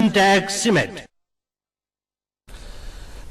Contact Cement.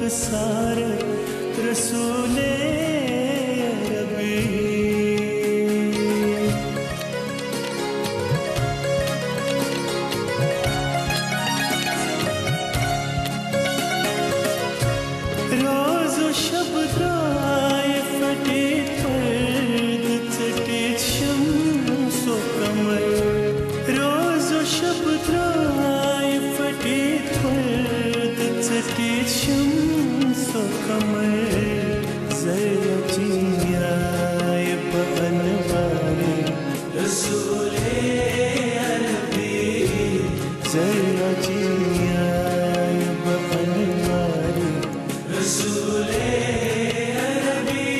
برخسار رسول عربی روز و شب طائفت فرد ستیت شمس و قمر روز و شب طائفت فرد ستیت شمس و قمر زرجیائے بانوار رسول عربی زرجیائے بانوار رسول عربی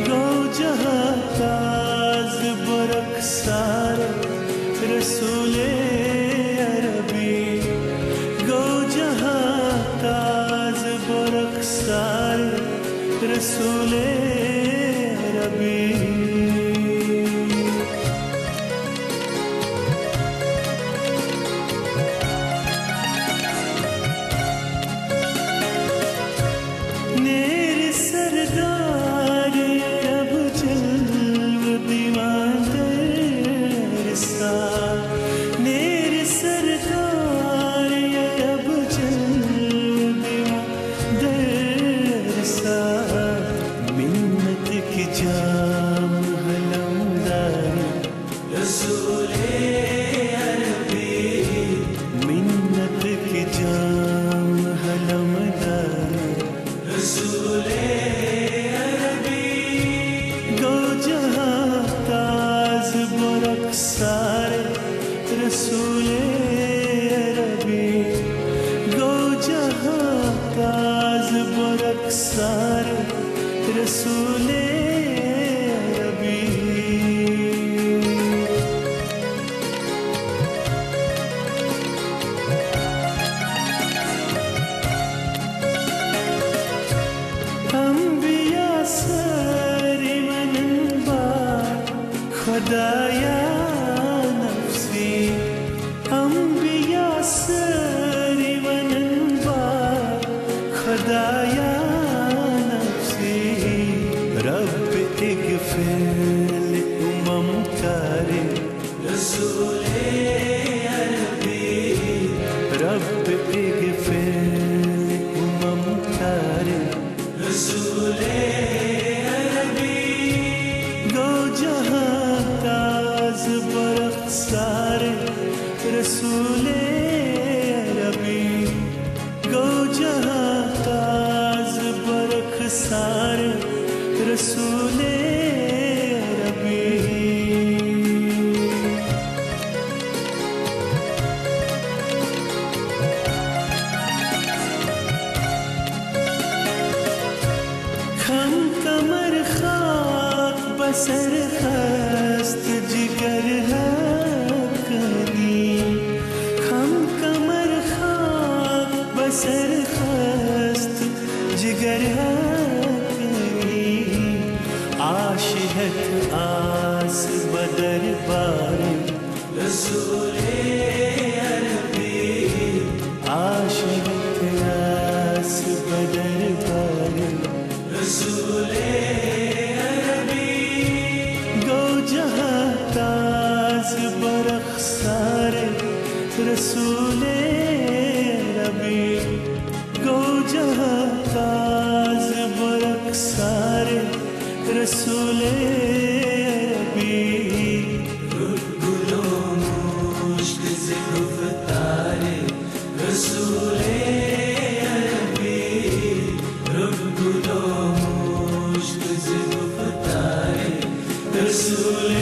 گو جہاں تاز برخسار رسول عربی گو جہاں تاز برخسار رسول عربی رسول عربی گو جہاں تاز برخسار رسول عربی انبیاء ساری منبار خدایا انبیاء سری وننبار خدایا نفسی رب اغفر لأمم تارے رسول عربی رب اغفر لأمم تارے رسول عربی گو جہاں تاز برخسار رسول عربی گو جہاں تاز برخسار رسول عربی خم کمر خاک بسر خست جگر ہے بسر خست جگر حقی عاشقت آس بدر بار رسول عربی عاشقت آس بدر بار رسول عربی گو جہاں تاز برخسار رسول عربی گو جہاں تاز برخسار رسول عربی گلو مشک سے گفتار رسول عربی گلو مشک سے گفتار رسول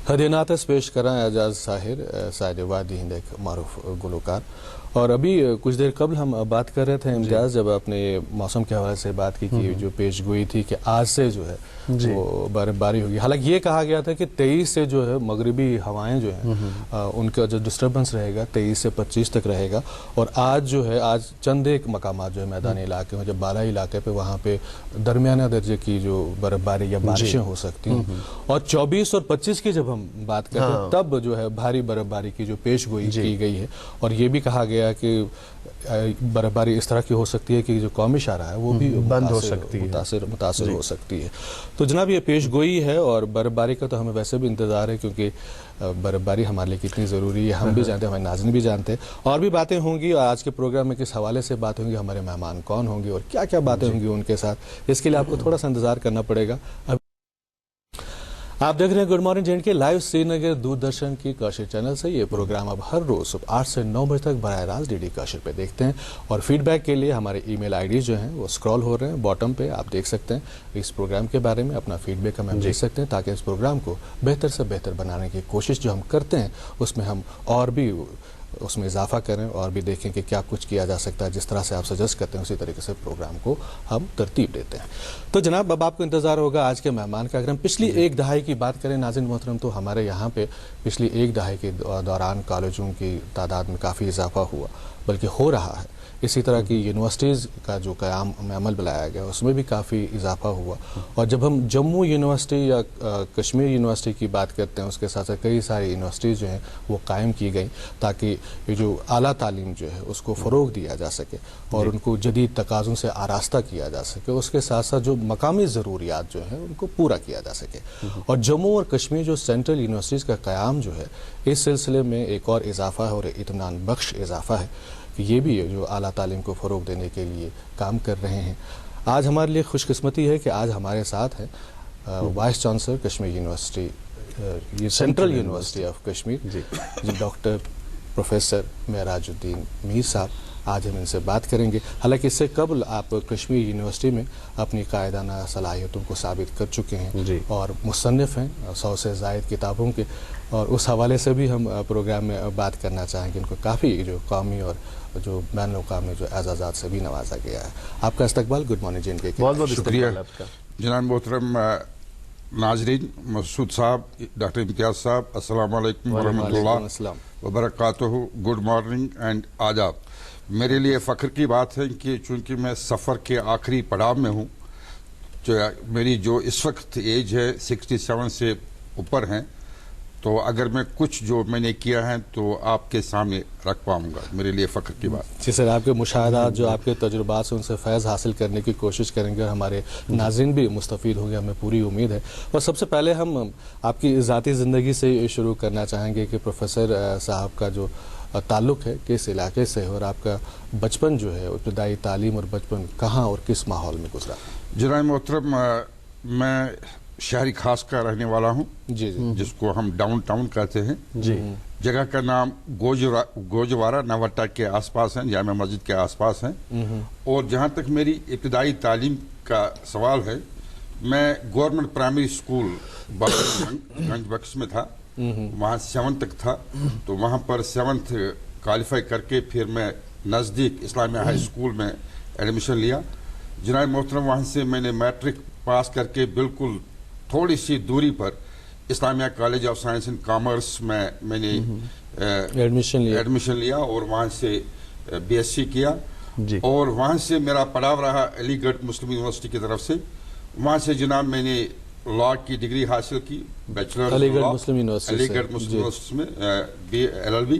ہدیہ نعت پیش کریں اعجاز ساحر سائد وادی ہند ایک معروف گلوکار اور ابھی کچھ دیر قبل ہم بات کر رہے تھے امتیاز، جب اپنے موسم کے حوالے سے بات کی کہ جو پیش گوئی تھی کہ آج سے جو ہے وہ برف باری ہوگی. حالانکہ یہ کہا گیا تھا کہ 23 سے جو ہے مغربی ہوائیں جو ہیں ان کا جو ڈسٹربنس رہے گا 23 سے 25 تک رہے گا. اور آج جو ہے آج چند ایک مقامات جو ہے میدانی علاقے میں، جب بالائی علاقے پہ وہاں پہ درمیانہ درجے کی جو برف باری یا بارشیں ہو سکتی ہیں. اور 24 اور 25 کی جب ہم بات کرتے ہیں تب جو ہے بھاری برف باری کی جو پیش گوئی کی گئی ہے. اور یہ بھی کہا گیا کہ برف باری اس طرح کی ہو سکتی ہے کہ جو قومی شاہراہ ہے وہ بھی بند ہو سکتی ہے، متاثر ہو سکتی ہے. تو جناب یہ پیش گوئی ہے اور برف باری کا تو ہمیں ویسے بھی انتظار ہے، کیونکہ برف باری ہمارے لیے کتنی ضروری ہے ہم بھی جانتے ہیں، ہمارے ناظرین بھی جانتے ہیں. اور بھی باتیں ہوں گی، اور آج کے پروگرام میں کس حوالے سے بات ہوں گی، ہمارے مہمان کون ہوں گے اور کیا کیا باتیں ہوں گی ان کے ساتھ، اس کے لیے آپ کو تھوڑا سا انتظار کرنا پڑے گا. آپ دیکھ رہے ہیں گڈ مارننگ جے اینڈ کے لائیو سری نگر دوردرشن کی کاشر چینل سے. یہ پروگرام اب ہر روز صبح 8 سے 9 بجے تک براہ راست ڈی ڈی کاشر پہ دیکھتے ہیں. اور فیڈ بیک کے لیے ہمارے ای میل آئی ڈیز جو ہیں وہ اسکرال ہو رہے ہیں باٹم پہ، آپ دیکھ سکتے ہیں. اس پروگرام کے بارے میں اپنا فیڈ بیک ہمیں دے سکتے ہیں تاکہ اس پروگرام کو بہتر سے بہتر بنانے کی کوشش جو ہم کرتے ہیں اس میں ہم اور بھی اس میں اضافہ کریں اور بھی دیکھیں کہ کیا کچھ کیا جا سکتا ہے. جس طرح سے آپ سجیسٹ کرتے ہیں اسی طریقے سے پروگرام کو ہم ترتیب دیتے ہیں. تو جناب اب آپ کو انتظار ہوگا آج کے مہمان کا. اگر ہم پچھلی ایک دہائی کی بات کریں ناظرین محترم، تو ہمارے یہاں پہ پچھلی ایک دہائی کے دوران کالجوں کی تعداد میں کافی اضافہ ہوا، بلکہ ہو رہا ہے. اسی طرح کی یونیورسٹیز کا جو قیام میں عمل بلایا گیا اس میں بھی کافی اضافہ ہوا. اور جب ہم جموں یونیورسٹی یا کشمیر یونیورسٹی کی بات کرتے ہیں اس کے ساتھ ساتھ کئی ساری یونیورسٹیز جو ہیں وہ قائم کی گئیں تاکہ یہ جو اعلیٰ تعلیم جو ہے اس کو فروغ دیا جا سکے اور ان کو جدید تقاضوں سے آراستہ کیا جا سکے. اس کے ساتھ ساتھ جو مقامی ضروریات جو ہیں ان کو پورا کیا جا سکے. اور جموں اور کشمیر جو سینٹرل یونیورسٹیز کا قیام جو ہے اس سلسلے میں ایک اور اضافہ ہے اور اطمینان بخش اضافہ ہے کہ یہ بھی جو اعلیٰ تعلیم کو فروغ دینے کے لیے کام کر رہے ہیں. آج ہمارے لیے خوش قسمتی ہے کہ آج ہمارے ساتھ ہے vice chancellor Kashmir university, central university of Kashmir, doctor professor Meraj uddin Mir صاحب. آج ہم ان سے بات کریں گے. حالانکہ اس سے قبل آپ کشمیر یونیورسٹی میں اپنی قائدانہ صلاحیتوں کو ثابت کر چکے ہیں اور مصنف ہیں 100 سے زائد کتابوں کے. اور اس حوالے سے بھی ہم پروگرام میں بات کرنا چاہیں گے. ان کو کافی جو قومی اور جو بین الاقوامی جو اعزازات سے بھی نوازا گیا ہے. آپ کا استقبال گڈ مارننگ جے اینڈ کے. بہت بہت شکریہ جناب محترم ناظرین. مسعود صاحب، ڈاکٹر امتیاز صاحب، السلام علیکم ورحمۃ اللہ وبرکاتہ. گڈ مارننگ اینڈ آداب. میرے لیے فخر کی بات ہے کہ چونکہ میں سفر کے آخری پڑاؤ میں ہوں، جو میری جو اس وقت ایج ہے 67 سے اوپر ہیں، تو اگر میں کچھ جو میں نے کیا ہے تو آپ کے سامنے رکھ پاؤں گا. میرے لیے فخر کی بات. جی سر، آپ کے مشاہدات جو آپ کے تجربات سے ان سے فیض حاصل کرنے کی کوشش کریں گے اور ہمارے ناظرین بھی مستفید ہوں گے، ہمیں پوری امید ہے. اور سب سے پہلے ہم آپ کی ذاتی زندگی سے شروع کرنا چاہیں گے کہ پروفیسر صاحب کا جو تعلق ہے کس علاقے سے اور آپ کا بچپن جو ہے ابتدائی تعلیم اور بچپن کہاں اور کس ماحول میں گزرا؟ جناب محترم، میں شہری خاص کا رہنے والا ہوں، جس کو ہم ڈاؤن ٹاؤن کہتے ہیں. جگہ کا نام گوجوارہ نوٹا کے آس پاس ہیں، جامع مسجد کے آس پاس ہیں. اور جہاں تک میری ابتدائی تعلیم کا سوال ہے، میں government primary school Ganj Bakhsh میں تھا. وہاں 7 تک تھا، تو وہاں پر 7 کوالیفائی کر کے پھر میں نزدیک اسلامیہ ہائی اسکول میں ایڈمیشن لیا. جناب محترم، وہاں سے میں نے میٹرک پاس کر کے بالکل تھوڑی سی دوری پر Islamia college of science and commerce میں نے ایڈمیشن لیا اور وہاں سے بی ایس سی کیا. اور وہاں سے میرا پڑاؤ رہا علی گڑھ مسلم یونیورسٹی کی طرف سے. وہاں سے جناب میں نے لا کی ڈگری حاصل کی، بیچلر علی گڑھ مسلم یونیورسٹی علی گڑھ مسلم یونیورسٹی میں LLB.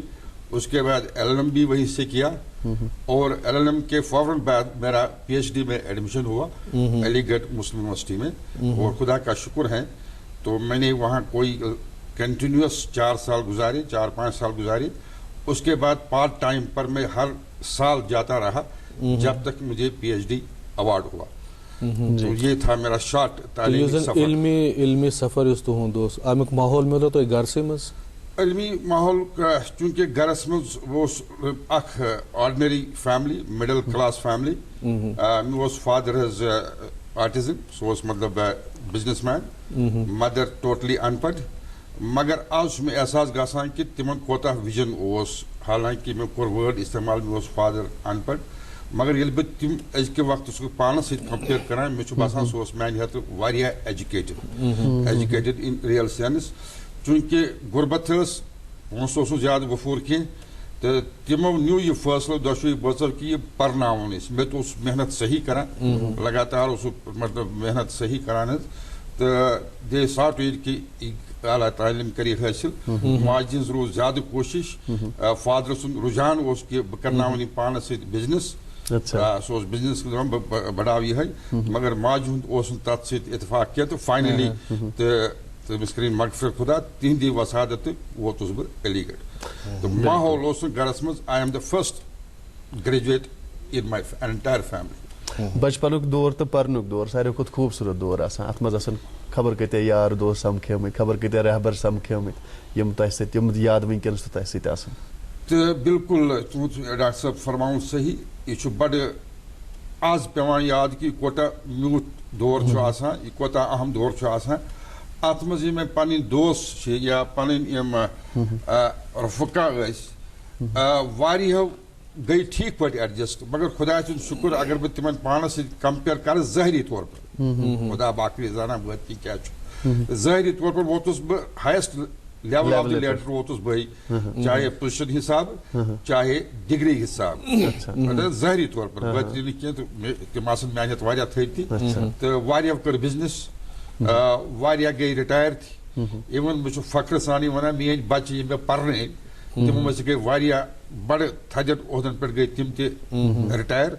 اس کے بعد LLM بھی وہیں سے کیا اور LLM کے فوراً بعد میرا PhD میں ایڈمیشن ہوا علی گڑھ مسلم یونیورسٹی میں. اور خدا کا شکر ہے تو میں نے وہاں کوئی کنٹینیوس 4 سال گزارے، 4-5 سال گزارے. اس کے بعد پارٹ ٹائم پر میں ہر سال جاتا رہا جب تک مجھے PhD ایوارڈ ہوا. تو یہ تھا میرا شارٹ تعلیمی سفر. علمی سفر اس تو ہوں دوست امیک ماحول میں تو گھر سے مز علمی ماحول چونکہ گرس مز وہ اخ ordinary family, middle class family. میوس فادر ہز آٹزم، سو مطلب بزنس مین. مدر ٹوٹلی ان پڑھ. مگر آج میں احساس گژھان کہ تمن کوتاہ ویژن اوس حالانکہ میں کور ورڈ استعمال مے اوس فادر ان پڑھ مگر یل بہ تم ازکہ وقت پانس ست کمپیئر کران مے چھ باسان سہ اوس میانہ ہتھ واریاہ ایجوکیٹڈ ان ریئل سینس چونکہ غربت ٲس پونسہٕ اوس نہٕ زیادٕ وفور کینٛہہ تہٕ تمو نیوٗ یہِ فٲصلہٕ دۄشوٕے بٲژو کہِ یہِ پرناوُن أسۍ مےٚ تہِ اوس محنت صحیح کران لگاتار اوسُس مطلب محنت صحیح کران حظ تہٕ دے ساٹ اِٹ کہ اعلیٰ تعلیٖم کری حٲصِل ماجہِ ہٕنٛز روٗز زیادٕ کوٗشِش فادر سُنٛد رُجحان اوس کہ بہٕ کرناوُن یہِ پانس سۭتۍ بِزنس سُہ اوس بِزنس دپان بہٕ بڑاو یِہے مگر ماجہِ ہُنٛد اوس نہٕ تتھ سۭتۍ اتفاق کینٛہہ تہٕ فاینلی تہٕ تٔمِس کٔرِنۍ مغفرت خدا تِہنٛدی وسادت تہٕ ووتُس بہٕ علی گڑھ تہٕ ماحول اوس نہٕ گرس منٛز I am the first graduate in my entire family بچپنک دور تو پرنک دور ساروی کھت خوبصورت دور آسان ات مز آسان خبر کتیا یار دوست سمکھیمٕتۍ خبر کتیا رہبر سمکھیمٕتۍ یم تۄہہِ سۭتۍ یِم یاد وٕنکیٚنس تہِ تۄہہِ سۭتۍ آسان تہٕ بالکل تُہُنٛد ڈاکٹر صٲب فرماوُن صحیح یہِ چھُ بڑٕ آز پیٚوان یاد کہِ یہِ کوتاہ میوٗٹھ دور چھُ آسان یہِ کوتاہ اہم دور چھُ آسان ات مز یِم مےٚ پنٕنۍ دوس چھِ یا پنٕنۍ یِم رفقا ٲسۍ واریاہو گٔے ٹھیٖک پٲٹھۍ ایڈجسٹ مگر خۄداے سُنٛد شُکر اگر بہٕ تِمن پانس سۭتۍ کمپیر کرٕ ظٲہری طور پر خدا باقٕے زانان بٲطنی کیاہ چھُ ظٲہری طور پر ووتُس بہٕ highest level of the leader ووتُس بہٕ چاہے پوزیشن حساب چاہے ڈگری حساب ظٲہری طور پر بٲطنی نہٕ کینٛہہ تہٕ تِم آسن میانہِ وارِیاہ تھٔدۍ تہِ تہٕ واریاہو کٔر بِزنس واریاہ گٔے رِٹایر تہِ اِوٕن بہٕ چھُس فخرٕ سانٕے وَنان میٲنۍ بچہِ یِم مےٚ پرنٲے تِمو منٛز تہِ گٔے واریاہ بڑٕ تھدٮ۪ن عہدن پٮ۪ٹھ گٔے تِم تہِ رِٹایر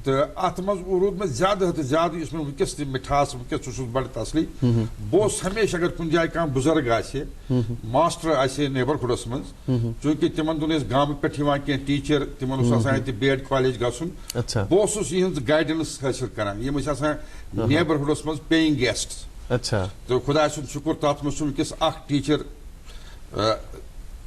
تہٕ اتھ منٛز روٗد مےٚ زیادٕ کھۄتہٕ زیادٕ یُس مےٚ ؤنکیٚس تہِ مِٹھاس ؤنکیٚس چھُس بڑٕ تسلی بہٕ اوسُس ہمیشہِ اگر کُنہِ جایہِ کانٛہہ بُزرگ آسہِ ماسٹر آسہِ نیبرہُڈس منٛز چوٗنٛکہِ تِمن دۄہن ٲسۍ گامہٕ پٮ۪ٹھ یِوان کینٛہہ ٹیٖچر تِمن اوس آسان اتہِ بی ایڈ کالیج گژھُن بہٕ اوسُس یِہٕنٛز گایڈنس حٲصِل کران یِم ٲسۍ آسان نیبرہُڈس منٛز پییِنگ گیسٹ تہٕ خۄداے سُنٛد شُکر تتھ منٛز چھُ ؤنکیٚس اکھ ٹیٖچر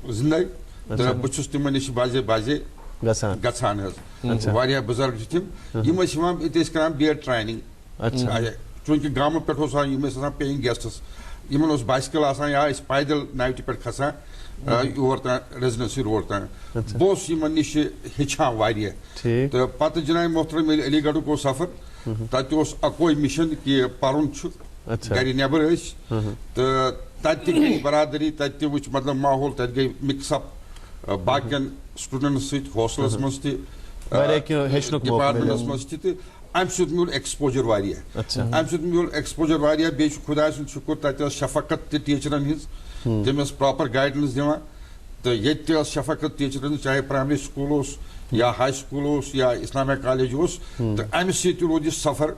زندے تہٕ بہٕ چھُس تِمن نِش بازے بازے گژھان حظ واریاہ بُزرگ چھِ تِم یِم ٲسۍ یِوان ییٚتہِ ٲسۍ کران بی ایڈ ٹریننگ چوٗنٛکہِ گامہٕ پٮ۪ٹھ اوس آسان یِم ٲسۍ آسان پییِنگ گیسٹس یِمن اوس بایسکل آسان یا ٲسۍ پیدل ناوٹہِ پٮ۪ٹھ کھسان یور تام ریزیڈنسی روڈ تام بہٕ اوسُس یِمن نِش ہیٚچھان واریاہ تہٕ پتہٕ جناب محترم ییٚلہِ علی گڑھُک اوس سفر تتہِ اوس اکوے مِشن کہِ پرُن چھُ گرِ نٮ۪بر ٲسۍ تہٕ تتہِ تہِ گٔے برادری تتہِ تہِ وٕچھ مطلب ماحول تتہِ گٔے مِکس اپ باقین سٹوڈنٹس سۭتۍ ہوسٹلس منٛز تہِ ڈپارٹمنٹس منٛز تہِ تہٕ امہِ سۭتۍ میوٗل ایکسپوجر واریاہ امہِ سۭتۍ میوٗل ایکسپوجر واریاہ بیٚیہِ چھُ خۄداے سُنٛد شُکر تتہِ ٲس شفقت تہِ ٹیٖچرن ہٕنٛز تِم ٲسۍ پراپر گایڈنس دِوان تہٕ ییٚتہِ تہِ ٲس شفقت ٹیٖچرن ہٕنٛز چاہے پرایمری سکوٗل اوس یا ہاے سکوٗل اوس یا اسلامیا کالیج اوس تہٕ امہِ سۭتۍ تہِ روٗد یہِ سفر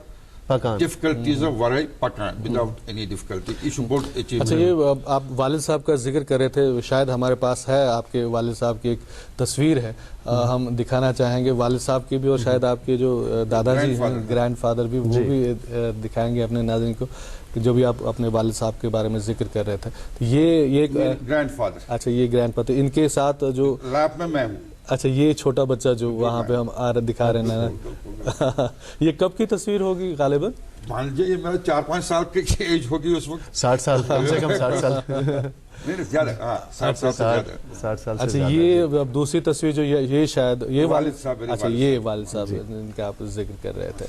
ڈفکلٹیزوں ورٲے پکان وداؤٹ اینی ڈفکلٹی یہ بوڑ اچیومنٹ. اچھا یہ آپ والد صاحب کا ذکر کر رہے تھے شاید ہمارے پاس ہے آپ کے والد صاحب کی ایک تصویر ہے ہم دکھانا چاہیں گے والد صاحب کی بھی اور شاید آپ کے جو دادا جی ہیں گرینڈ فادر بھی وہ بھی دکھائیں گے اپنے ناظرین کو جو بھی آپ اپنے والد صاحب کے بارے میں ذکر کر رہے تھے. یہ گرینڈ فادر, اچھا یہ گرینڈ فادر, ان کے ساتھ جو لیب میں ہوں. اچھا یہ چھوٹا بچہ جو وہاں پہ ہم دکھا رہے ہیں یہ کب کی تصویر ہوگی غالباً؟ مان لیجیے یہ میرا 4-5 سال کی ایج ہوگی اس وقت, 60 سال کم سے کم 60 سال نہیں زیادہ, ہاں 60 سال. اچھا یہ دوسری تصویر جو یہ شاید یہ والد صاحب, اچھا یہ والد صاحب ان کا آپ ذکر کر رہے تھے.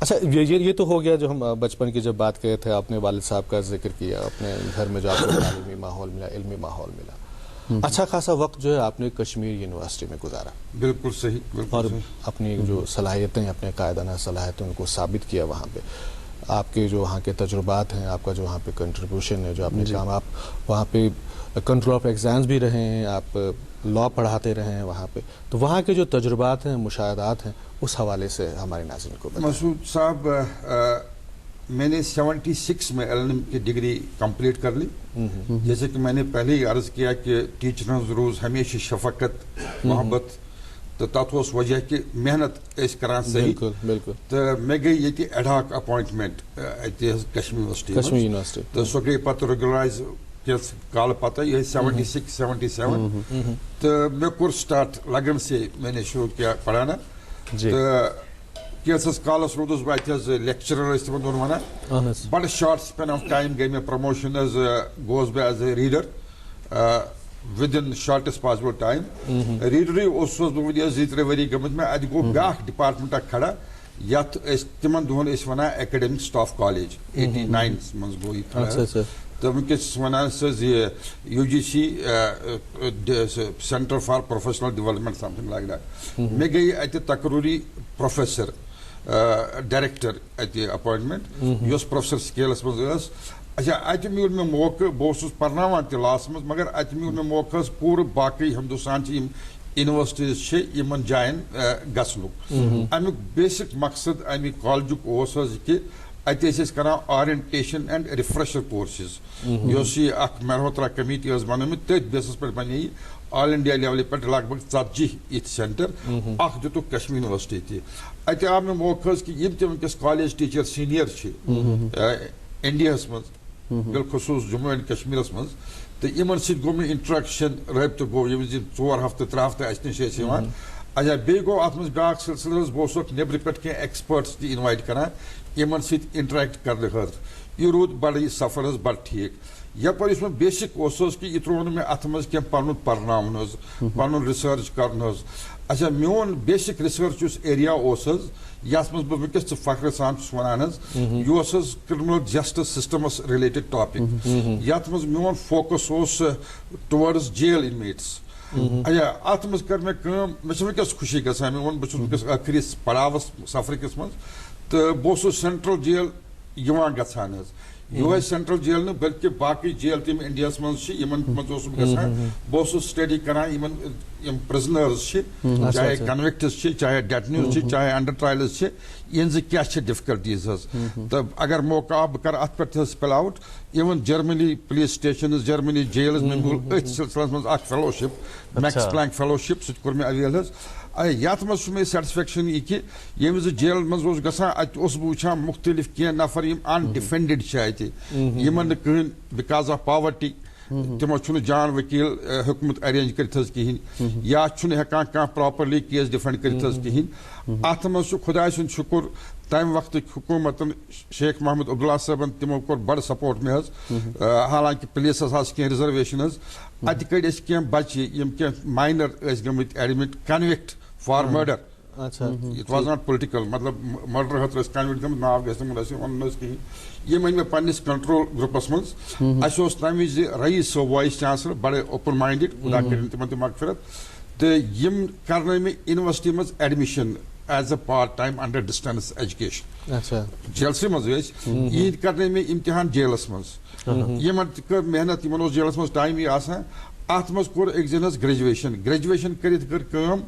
اچھا یہ تو ہو گیا جو ہم بچپن کی جب بات کہے تھے, آپ نے والد صاحب کا ذکر کیا, اپنے گھر میں جو آپ کو تعلیمی ماحول ملا, علمی ماحول ملا, اچھا خاصا وقت جو ہے آپ نے کشمیر یونیورسٹی میں گزارا. بالکل صحیح, اور اپنی جو صلاحیتیں, اپنے قائدانہ صلاحیتیں ان کو ثابت کیا وہاں پہ. آپ کے جو وہاں کے تجربات ہیں, آپ کا جو وہاں پہ کنٹریبیوشن ہے, جو آپ نے کام, آپ وہاں پہ کنٹرول آف ایگزامز بھی رہے ہیں, آپ لا پڑھاتے رہے ہیں وہاں پہ, تو وہاں کے جو تجربات ہیں, مشاہدات ہیں, اس حوالے سے ہمارے ناظرین کو بتائیں. مسعود صاحب میں نے 76 میں ایل ایل ایم کی ڈگری کمپلیٹ کر لی. جیسے کہ میں نے پہلے ہی عرض کیا کہ ٹیچرن روز ہمیشہ شفقت محبت, تو تتھ اوس وجہ کہ محنت ٲسۍ کران صحیح. بالکل. تو مےٚ گٔے ییٚتہِ ایڈہاک اپوینٹمنٹ اتہِ کشمیر یونیورسٹی, تو سۄ گٔے پتہٕ رِگولرایز کینٛژھ کالہٕ پتہٕ, یہ 76-77, تو مےٚ کوٚر سٹارٹ لگن سے میں نے شروع کیا پڑھانا. تو کینٛژس کالس روٗدُس بہٕ اتہِ حظ لیکچرر ٲسۍ تِمن دۄہن ونان, بڑٕ شارٹ سپین آف ٹایم گٔے مےٚ پرموشن حظ, گوس بہٕ as a reader. within shortest possible time. Readery also bh 2-3 ؤری گٔمٕتۍ مےٚ اَتہِ گوٚو بیٛاکھ ڈِپارٹمنٹا کھڑا یَتھ أسۍ تِمن دۄہن ٲسۍ وَنان ایکڈیمک سٹاف کالیج 89 منٛز گوٚو یہِ کھڑا تہٕ وٕنکیٚس چھِ وَنان سُہ زِ UGC centre for professional development something like that. مےٚ گٔیے اَتہِ تقروٗری پروفیسر ڈائریکٹر اتہِ اپوائنٹمنٹ یۄس پروفیسر سکیلس منٛز ٲس. اچھا اتہِ میوٗل مےٚ موقعہٕ بہٕ اوسُس پرناوان تہِ لاہس منٛز مگر اتہِ میوٗل مےٚ موقعہٕ حظ پوٗرٕ باقٕے ہندوستانچہِ یِم یونیورسٹیٖز چھِ یِمن جاین گژھنُک. امیُک بیسک مقصد امہِ کالجُک اوس حظ کہِ اتہِ ٲسۍ أسۍ کران آرینٹیشن اینڈ رِفریشر کورسز. یۄس یہِ اکھ ملہوترا کمیٹی ٲس بنٲومٕژ تٔتھۍ بیسس پٮ۪ٹھ بنے یہِ آل انڈیا لیولہِ پٮ۪ٹھ لگ بگ 40 یِتھۍ سینٹر. اکھ دِتُکھ کشمیٖر یونیورسٹی تہِ. اتہِ آو مےٚ موقعہٕ حظ کہِ یِم تہِ وٕنکیٚس کالیج ٹیٖچر سیٖنیر چھِ انڈیاہس منٛز بالخصوٗص جموں اینڈ کشمیٖرس منٛز تہٕ یِمن سۭتۍ گوٚو مےٚ انٹریکشن رٲبطہٕ گوٚو ییٚمہِ وِزِ 4 ہفتہٕ 3 ہفتہٕ اسہِ نِش ٲسۍ یِوان. اچھا بیٚیہِ گوٚو اتھ منٛز بیٛاکھ سلسلہٕ حظ بہٕ اوسُکھ نیٚبرٕ پٮ۪ٹھ کینٛہہ ایکسپٲرٹس تہِ اِنوایٹ کران یِمن سۭتۍ انٹریکٹ کرنہٕ خٲطرٕ. یہِ روٗد بڑٕ یہِ سفر حظ بڑٕ ٹھیٖک. یپٲرۍ یُس مےٚ بیسک اوس حظ کہِ یہِ ترٛوو نہٕ مےٚ اتھ منٛز کینٛہہ پنُن پرناوُن حظ پنُن رِسٲرٕچ کرُن حظ. اچھا میون بیسک رِسٲرٕچ یُس ایریا اوس حظ یتھ منٛز بہٕ وٕنکیٚس ژٕ فخرٕ سان چھُس ونان حظ یہِ اوس حظ criminal justice systems related topic یتھ منٛز میون فوکس اوس ٹُوٲرڈٕز جیل انمیٹس. اچھا اتھ منٛز کٔر مےٚ کٲم مےٚ چھِ وٕنکیٚس خوشی گژھان مےٚ ووٚن بہٕ چھُس وٕنکیٚس ٲخری پڑاوس سفرٕکِس منٛز تہٕ بہٕ اوسُس سینٹرل جیل یِوان گژھان حظ. یِہوے سینٹرل جیل نہٕ بلکہِ باقٕے جیل تہِ یِم انڈیاہس منٛز چھِ یِمن منٛز اوسُس بہٕ گژھان. بہٕ اوسُس سٹڈی کران یِمن یِم پرزنٲرٕز چھِ چاہے کنوکٹٕس چھِ چاہے ڈیٹنیوز چھِ چاہے انڈر ٹرایلٕز چھِ یِہنٛزٕ کیاہ چھِ ڈِفکلٹیٖز حظ. تہٕ اگر موقعہٕ آو بہٕ کرٕ اتھ پٮ۪ٹھ تہِ حظ سپیل آوُٹ. اِوٕن جرمنی پُلیٖس سٹیشنٕز جرمنی جیلٕز مےٚ میوٗل أتھۍ سلسلس منٛز اکھ فیلوشِپ میکس پلانک فیلوشِپ سُہ تہِ کوٚر مےٚ اویل حظ. یتھ منٛز چھُ مےٚ سیٹسفیکشن یہِ کہِ ییٚمہِ وِزِ جیلن منٛز اوس گژھان اتہِ اوسُس بہٕ وٕچھان مُختٔلِف کینٛہہ نفر یِم انڈِفینڈِڈ چھِ اتہِ یِمن نہٕ کٕہٕنۍ بِکاز آف پاورٹی تِمو چھُنہٕ جان ؤکیٖل ہیوٚکمُت ارینج کٔرِتھ حظ کِہینۍ یا چھُنہٕ ہٮ۪کان کانٛہہ پراپرلی کیس ڈِفینڈ کٔرِتھ حظ کِہینۍ. اتھ منٛز چھُ خۄداے سُنٛد شُکُر تمہِ وقتٕکۍ حکوٗمتن شیخ محمد عبداللہ صٲبن تِمو کوٚر بڑٕ سپورٹ مےٚ حظ. حالانکہِ پُلیٖسس آسہٕ کینٛہہ رِزرویشن حظ. اتہِ کٔڑۍ أسۍ کینٛہہ بچہِ یِم کینٛہہ ماینر ٲسۍ گٔمٕتۍ admit convict for murder. It was not political مطلب مٲرڈر خٲطرٕ ٲسۍ کنوِکٹ گٔمٕتۍ ناو گژھِ نہٕ اَسہِ وَنُن حظ کِہینۍ. یِم أنۍ مےٚ پننِس کنٹرول گرُپس منٛز. اَسہِ اوس تمہِ وِزِ رئیٖس صٲب وایِس چانسلر بڑٕ اوپن ماینڈِڈ خۄدا کٔرِنۍ تِمن تہِ مغفرت تہٕ یِم کرنٲے مےٚ یونیورسٹی منٛز admission as a part time under distance education. جیلسٕے منٛز ٲسۍ یِہنٛدۍ کرنٲے مےٚ امتحان جیلس منٛز. یِمن تہِ کٔر محنت یِمن اوس جیلس منٛز ٹایمٕے آسان. اتھ منٛز کوٚر أکۍ زن حظ گریجویشن کٔرِتھ کٔر کٲم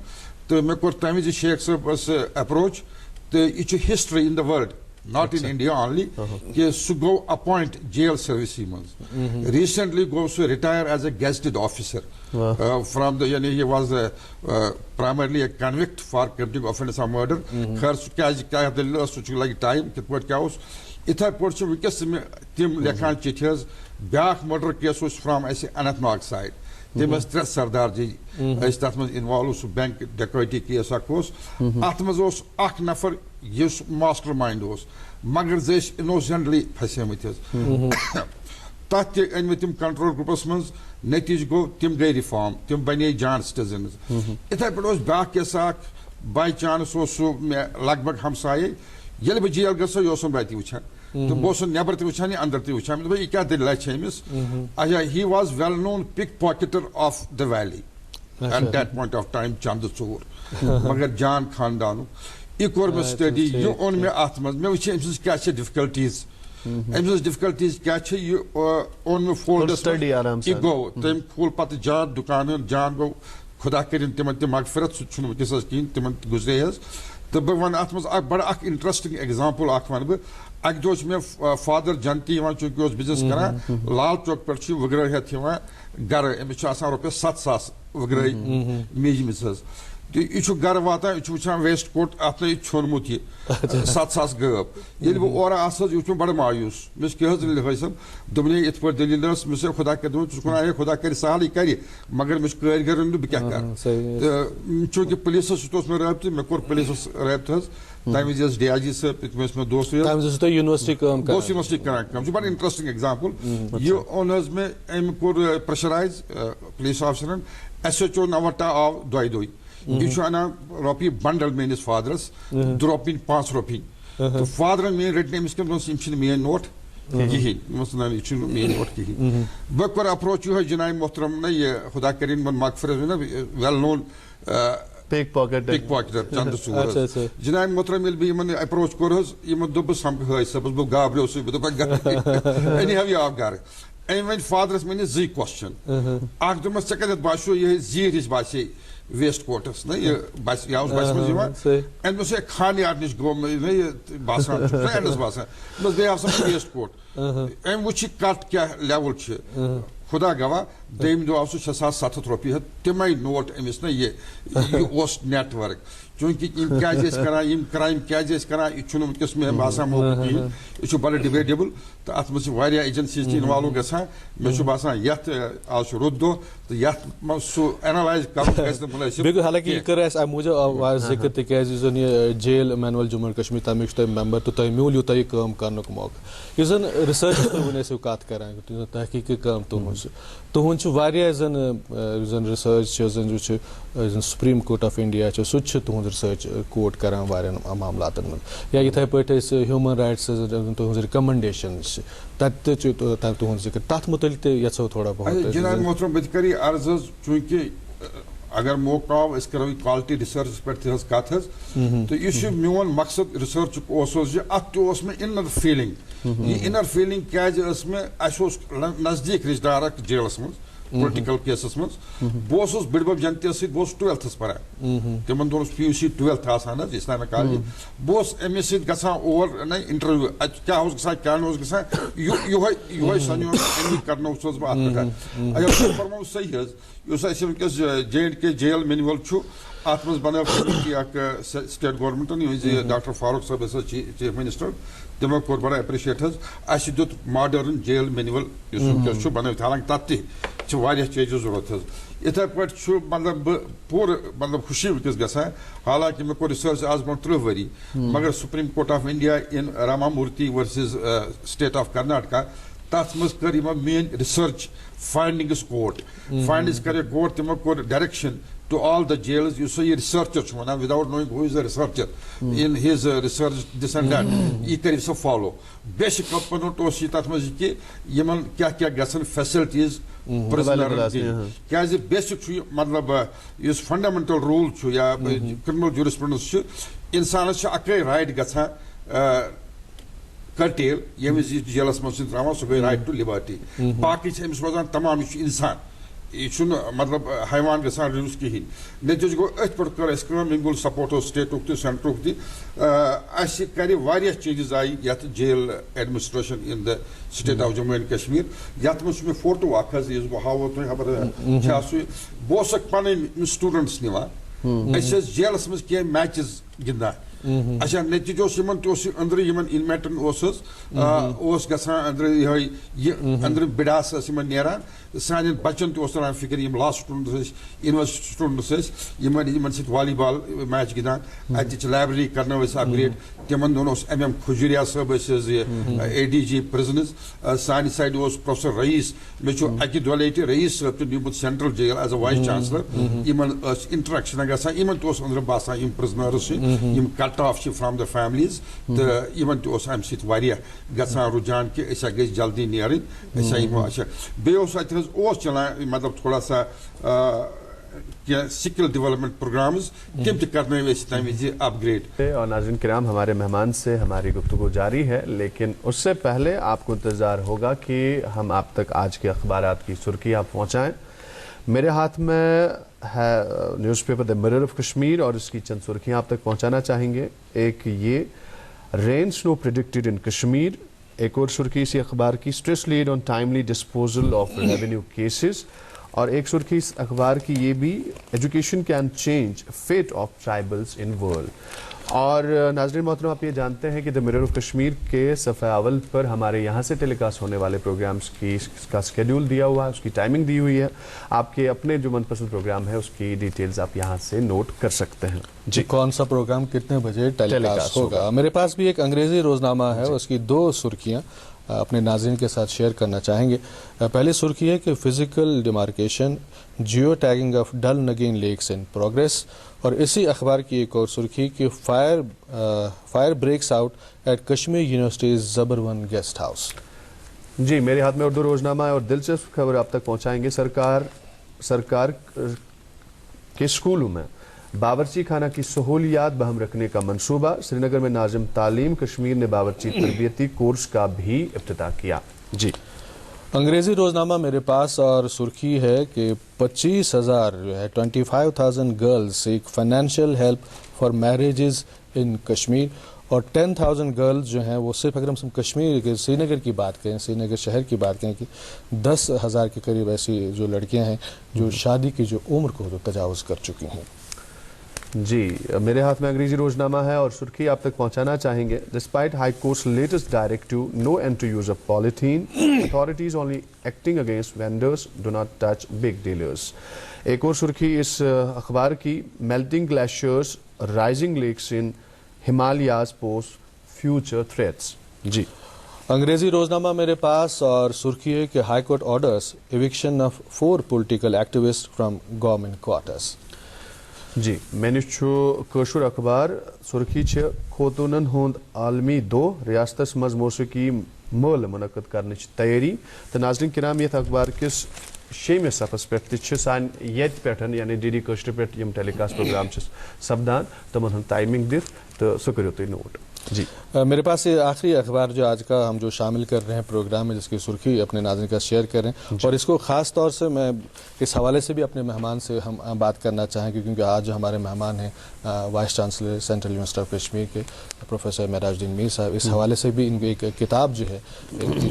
تہٕ مےٚ کوٚر تمہِ وِزِ شیخ صٲبس ایپروچ تہٕ یہِ چھُ history in the world not in India only کہِ سُہ گوٚو اپوینٹ جیل سٔروِسٕے منٛز. ریٖسنٹلی گوٚو سُہ retire as a gazetted officer from the یعنی he was primarily a convict for committing offence of murder. خٲر سُہ کیازِ کیاہ دٔلیٖل ٲس سُہ چھُ لگہِ ٹایم کِتھ پٲٹھۍ کیاہ اوس. یِتھے پٲٹھۍ چھُ وٕنکیٚس مےٚ تِم لیکھان چِٹھِ حظ. بیٛاکھ مٲرڈر کیس اوس فرام اسہِ اننت ناگ سایڈ تِم ٲسۍ 3 سردار جی ٲسۍ تتھ منٛز اِنوالو. سُہ بینک ڈیکٲیٹی کیس اکھ اوس. اتھ منٛز اوس اکھ نفر یُس ماسٹر مایِنڈ اوس مگر زٕ ٲسۍ اِنوسینٹلی پھسیمٕتۍ حظ. تتھ تہِ أنۍ مےٚ تِم کنٹرول گرُپس منٛز. نتیٖجہٕ گوٚو تِم گٔے رِفارم تِم بنے جان سٹزنز. یِتھے پٲٹھۍ اوس بیٛاکھ کیس اکھ باے چانس اوس سُہ مےٚ لگ بگ ہمسایے. ییٚلہِ بہٕ جیل گژھو یہِ اوسُم بہٕ اَتہِ وٕچھان تہٕ بہٕ اوسُس نٮ۪بر تہِ وٕچھان یہِ انٛدر تہِ وٕچھان. مےٚ دوٚپ یہِ کیاہ دٔلیٖلہ چھِ أمِس. اچھا he was well known pick pocketer of the valley at that point of time چندٕ ژوٗر مگر جان خاندانُک. یہِ کوٚر مےٚ سٹڈی یہِ اوٚن مےٚ اتھ منٛز. مےٚ وٕچھ أمۍ سٕنٛز کیاہ چھِ ڈِفکلٹیٖز أمۍ سٕنٛز ڈِفکلٹیٖز کیاہ چھِ. یہِ اوٚن مےٚ فولڈس یہِ گوٚو تٔمۍ کھوٗل پتہٕ جان دُکانن جان گوٚو خۄدا کٔرِنۍ تِمن تہِ مغفرت سُہ تہِ چھُنہٕ وٕنکیٚس حظ کِہینۍ تِمن تہِ گُزرے حظ. تہٕ بہٕ وَنہٕ اتھ منٛز بڑٕ اکھ انٹرسٹنگ ایگزامپل اکھ وَنہٕ بہٕ. اکہِ دۄہ چھُ مےٚ فادر جنتی یِوان چوٗنکہِ اوس بِزنس کران لال چوک پٮ۪ٹھ چھُ یہِ وٕگرٲے ہٮ۪تھ یِوان گرٕ. أمِس چھُ آسان رۄپیس 7,000 وٕگرٲے میٖجمٕژ حظ. تہٕ یہِ چھُ گرٕ واتان یہِ چھُ وٕچھان ویسٹ کوٹ اتھ نَے ژھیوٚنمُت یہِ 7,000 غٲب. ییٚلہِ بہٕ اورٕ آسہٕ حظ یہِ وٕچھ مےٚ بڑٕ مایوٗس. مےٚ چھِ کیٛاہ حظ دٔلیٖل حٲج صٲب. دوٚپُن یِتھ پٲٹھۍ دٔلیٖل ٲس. مےٚ چھِ خۄدا کٔرِتھ دوٚپمُت ژٕ چھُکھ ونان ہے خۄدا کَرِ سہلٕے کَرِ مگر مےٚ چھُ کٲرۍ گر أنۍ بہٕ کیٛاہ کَرٕ. تہٕ چوٗنکہِ پُلیٖسَس سۭتۍ اوس مےٚ رٲبطہٕ مےٚ کوٚر پُلیٖسَس رٲبطہٕ حظ تمہ وز ڈی آئی جی صاحب تم مے دوست یونیورسٹی بہت یونیورسٹی کران بڑا انٹرسٹنگ ایگزامپل یہ اون حظ میں ام کور پریشرائز پولیس آفسرن ایس ایچ او نوٹا آو دۄیہِ یہ انان رۄپیہِ بنڈل میٲنِس فادرس 2 رۄپیہِ 5 رۄپیہِ تو فادرن میٲنۍ رٔٹۍ أمِس کٔمۍ یِم چھِنہٕ میٲنۍ نوٹ کہین یہ میٲنۍ نوٹ کہین بہٕ کور اپروچ یہ جناب محترم نا یہ خدا کرین من مغفرت ویل نون پک پاکٹر چند ژور جناب محترم ییٚلہِ بہٕ یِمن اپروچ کوٚر حظ یِمن دوٚپ بہٕ سمکھٕ حٲج صٲبس بہٕ گابریوسٕے بہٕ دوٚپکھ گرٕ أنۍ ہو یہِ آو گرٕ أمۍ ؤنۍ فادرس میٲنِس 2 کوسچن اکھ دوٚپمس ژےٚ کتٮ۪تھ باسیو یِہے زیٖر ہِش باسے ویسٹ کوٹس نا یہ بس یہ بس مزہ امس خان یار نش گو یہ باسان اینڈس باسان بس بیٚیہِ آو سا ویسٹ کوٹ ام وچھ کٹ کیا لیول خدا گواہ دم دہ آو سہ 6,700 رۄپیہِ تمے نوٹ امس نا یہ اوس نیٹ ورک چونکہ کران کرائم کیازِ کران یہ ونکس مے باسان موقع کہین یہ بڑا ڈبیٹیبل تو ات مجھ واریاہ ایجنسیز تہ انوالو گژھان مے باسان یتھ آج رُت دۄہ تو یتھ من سہ اینالائز کرُن گژھِ نہٕ منٲسِب بالکل حالانکہ یہ کر اس موجود ذکر تکیاز زن یہ جیل مینول جموں کشمیر تمیک تم ممبر تو تہ میول یوتہ یہ کام کرنک موقع اس زن ریسرچ ونسو کت کران تحقیقی کام تہد واریاہ زن ریسرچ زن سپریم کورٹ آف انڈیا سہ تہد ریسرچ کوٹ کران واریاہ معاملات من یا یتھے پٲٹھۍ ہیومن رائٹس تہذ رِکمنڈیشن تت تہد ذکر تر متعلق تہ یژھو تھوڑا بہت جناب محترم بہٕ کر یہ عرض چونکہ اگر موقع آو اس کرو کوالٹی ریسرچ پہ کت تو یہ میون مقصد ریسرچ ات میں انر فیلنگ یہ انر فیلنگ کیازِ ٲس مےٚ اسہِ اوس نزدیک رشتہ دار اکھ جیلس مز پُلٹِکل کیسس مز بہٕ بِڈبب جنتیس سۭتۍ بہٕ ٹُویلتھس پران تِمن دۄہن اوس PUC 12th آسان حظ اسلامک کالج بہٕ اوسُس أمِس سۭتۍ گژھان اور نا انٹرویو اتہِ کیاہ اوس گژھان کیاہ نہٕ اوس گژھان یِہوے سنیون امی کرنووُس بہٕ اتھ پٮ۪ٹھ اگر تۄہہِ فرمو صحیح حظ یُس اسہِ ونکیٚس J&K جیل مینول چھُ ات مز بنٲو کمیٹی اکھ سٹیٹ گورمنٹن یہِ ڈاکٹر فاروق صٲب ٲسۍ حظ چیف منسٹر تمو کوٚر بڑا ایپرِشیٹ حظ اسہِ دیُت ماڈٲرن جیل مینول یُس ونکیٚس چھُ بنٲوِتھ حالانکہ تتھ تہِ چھِ واریاہ چیٖزو ضروٗرت حظ یِتھے پٲٹھۍ چھُ مطلب بہٕ پوٗرٕ مطلب خوشی ونکیٚس گژھان حالانکہ مےٚ کوٚر رِسرچ آز برونٛہہ 30 ؤری مگر سپریم کورٹ آف انڈیا ان راما مورتی ورسز سٹیٹ آف کرناٹکا تتھ منٛز کٔر یِمو میٲنۍ رِسرچ فاینڈنگس کوٹ فاینڈنگس کر کوٹ تمو کوٚر direction to all the jails یُس یہ researcher چھُ ونان without knowing who is the researcher in his research this and that یہ کٔرِو سا follow بیسک کمپوننٹ اوس یہ تتھ منٛز کہ یمن کیاہ کیاہ گژھن فیسلٹیز پرزنرن دِنۍ کیازِ بیسک چھُ یہِ مطلب یُس فنڈامنٹل رول چھُ یا کرمنل جورسپروڈنس چھُ انسانس چھُ اکے رائٹ گژھان کرٹیل ییٚمہِ وِزِ یہِ جیلس منٛز چھِ تراوان سُہ گٔے رائٹ ٹو لِبرٹی باقٕے چھِ أمِس روزان تمام یہِ چھُ انسان یہ چھُنہٕ مطلب حیوان گژھان ریوٗز کِہیٖنۍ نتیجہِ گوٚو أتھۍ پٮ۪ٹھ کٔر اَسہِ کٲم ییٚمہِ گوٚل سپورٹ اوس سٹیٹُک تہِ سینٹرُک تہِ اَسہِ کرِ واریاہ چینجز آیہِ یتھ jail administration in the state of Jammu and Kashmir یتھ منٛز چھُ مےٚ فوٹو اکھ حظ یُس بہٕ ہاوو تۄہہِ خبر چھا سُہ بہٕ اوسُکھ پنٕنۍ سٹوٗڈنٹس نِوان أسۍ ٲسۍ جیلس منٛز کینٛہہ میچز گِنٛدان اچھا نتیجہ اوس یِمن تہِ اوس أنٛدرٕ یِمن انمیٹن اوس حظ اوس گژھان أنٛدرٕ یِہوے یہِ أنٛدرٕ بِڈاس ٲس یِمن نیران سانٮ۪ن بچن تہِ اوس تران فکر یِم لا سٹوڈنٹس ٲسۍ یونیورسٹی سٹوڈنٹس ٲسۍ یِمن سۭتۍ والی بال میچ گِنٛدان اتہِ چھِ لایبرری کرنٲو أسۍ اپگریڈ تِمن دۄہن اوس MM کھجوریا صٲب ٲسۍ حظ یہِ ADG پرزنز سانہِ سایڈٕ اوس پروفیسر رئیس مےٚ چھُ اکہِ دۄہ لٹہِ رئیس صٲب تہِ نیوٗمُت central jail as a vice chancellor یِمن ٲس انٹریکشن گژھان یِمن تہِ اوس أنٛدرٕ باسان یِم پرزنٲرٕس چھِ یِم کٹ آف چھِ فرام د فیملیز تہٕ یِمن تہِ اوس امہِ سۭتۍ واریاہ گژھان رُجان کہِ أسۍ ہا گٔژھۍ جلدی نیرٕنۍ أسۍ ہا یِمو اچھا بیٚیہِ اوس اتہِ حظ اوس چلان مطلب تھوڑا سا سکل ڈیولپمنٹ پروگرامز تم تہِ کرنٲوۍ أسۍ تمہِ وِزِ اپ گریڈ. اور ناظرین کرام ہمارے مہمان سے ہماری گفتگو جاری ہے لیکن اس سے پہلے آپ کو انتظار ہوگا کہ ہم آپ تک آج کے اخبارات کی سرخیاں پہنچائیں. میرے ہاتھ میں ہے news paper the mirror of Kashmir اور اس کی چند سرخیاں آپ تک پہنچانا چاہیں گے. ایک یہ رین سنو پریڈکٹڈ ان کشمیر, ایک اور سرخی اسی اخبار کی stress lead on timely disposal of revenue cases, اور ایک سرخی اس اخبار کی یہ بھی education can change fate of tribals in world. اور ناظرین محترم آپ یہ جانتے ہیں کہ دی مرر آف کشمیر کے صفحہ اول پر ہمارے یہاں سے ٹیلی کاسٹ ہونے والے پروگرامز کا اسکیڈول دیا ہوا ہے, اس کی ٹائمنگ دی ہوئی ہے. آپ کے اپنے جو من پسند پروگرام ہے اس کی ڈیٹیلز آپ یہاں سے نوٹ کر سکتے ہیں. جی, کون سا پروگرام کتنے بجے ٹیلی کاسٹ ہوگا. میرے پاس بھی ایک انگریزی روزنامہ ہے, اس کی 2 سرخیاں اپنے ناظرین کے ساتھ شیئر کرنا چاہیں گے. پہلی سرخی ہے کہ physical demarcation geo tagging of Dal Nigeen lakes in progress, اور اسی اخبار کی ایک اور سرخی کہ fire breaks out at Kashmir university Zabarwan guest house. جی, میرے ہاتھ میں اردو روزنامہ ہے اور دلچسپ خبر آپ تک پہنچائیں گے. سرکار کے اسکولوں میں باورچی خانہ کی سہولیات بہم رکھنے کا منصوبہ. سری نگر میں ناظم تعلیم کشمیر نے باورچی تربیتی کورس کا بھی افتتاح کیا. جی, انگریزی روزنامہ میرے پاس اور سرخی ہے کہ 25,000 جو ہے 25,000 girls seek financial help for marriages in Kashmir, اور 10,000 گرلز جو ہیں وہ صرف اگر ہم کشمیر کے سری نگر کی بات کریں, سری نگر شہر کی بات کریں کہ 10,000 کے قریب ایسی جو لڑکیاں ہیں جو شادی کی جو عمر کو جو تجاوز کر چکی ہیں. جی, میرے ہاتھ میں انگریزی روزنامہ ہے اور سرخی آپ تک پہنچانا چاہیں گے. Despite high courts latest directive no end to use of polythene, authorities only acting against vendors do not touch big dealers. ایک اور سرخی اس اخبار کی, melting glaciers rising lakes in Himalayas pose future threats. جی, انگریزی روزنامہ میرے پاس اور سرخی ہے کہ high court orders eviction of 4 political activist from government quarters. جی, میں نے کشر اخبار سرخی خوتونن ہند عالمی دو ریاستس مز موسیقی مل منعقد کرنے تیاری. تو ناظرین کرام, یہ اخبار کس 6 صفحس پہ سان یت پہ یعنی ڈی ڈی کشر پہ ٹیلی کاسٹ پروگرام سپدان تمن ہند ٹائمنگ دت تو سہ کرو تھی نوٹ. جی, میرے پاس یہ آخری اخبار جو آج کا ہم جو شامل کر رہے ہیں پروگرام میں, جس کی سرخی اپنے ناظرین کا شیئر کر رہے ہیں, اور اس کو خاص طور سے میں اس حوالے سے بھی اپنے مہمان سے ہم بات کرنا چاہیں گے کیونکہ آج جو ہمارے مہمان ہیں voice chancellor central university of Kashmir کے پروفیسر معراج الدین میر صاحب, اس حوالے سے بھی ان کی ایک کتاب جو ہے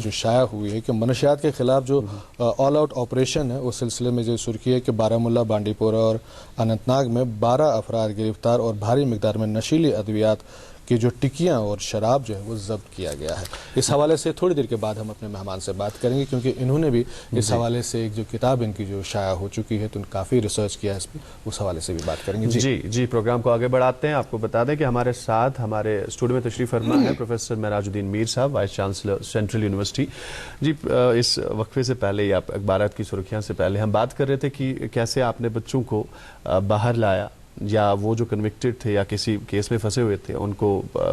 جو شائع ہوئی ہے کہ منشیات کے خلاف جو آل آؤٹ آپریشن ہے, اس سلسلے میں جو سرخی ہے کہ بارہمولہ, بانڈی پورہ اور اننت ناگ میں 12 افراد گرفتار اور بھاری مقدار میں نشیلی ادویات کہ جو ٹکیاں اور شراب جو ہے وہ ضبط کیا گیا ہے. اس حوالے سے تھوڑی دیر کے بعد ہم اپنے مہمان سے بات کریں گے کیونکہ انہوں نے بھی اس حوالے سے ایک جو کتاب ان کی جو شائع ہو چکی ہے تو کافی ریسرچ کیا ہے اس پہ, اس حوالے سے بھی بات کریں گے. جی, پروگرام کو آگے بڑھاتے ہیں. آپ کو بتا دیں کہ ہمارے ساتھ ہمارے اسٹوڈیو میں تشریف فرما ہے پروفیسر معراج الدین میر صاحب, وائس چانسلر سینٹرل یونیورسٹی. جی, اس وقفے سے پہلے یا اخبارات کی سرخیاں سے پہلے ہم بات کر رہے تھے کہ کیسے آپ نے بچوں کو باہر لایا, یا وہ جو کنوکٹڈ تھے یا کسی کیس میں پھنسے ہوئے تھے ان کو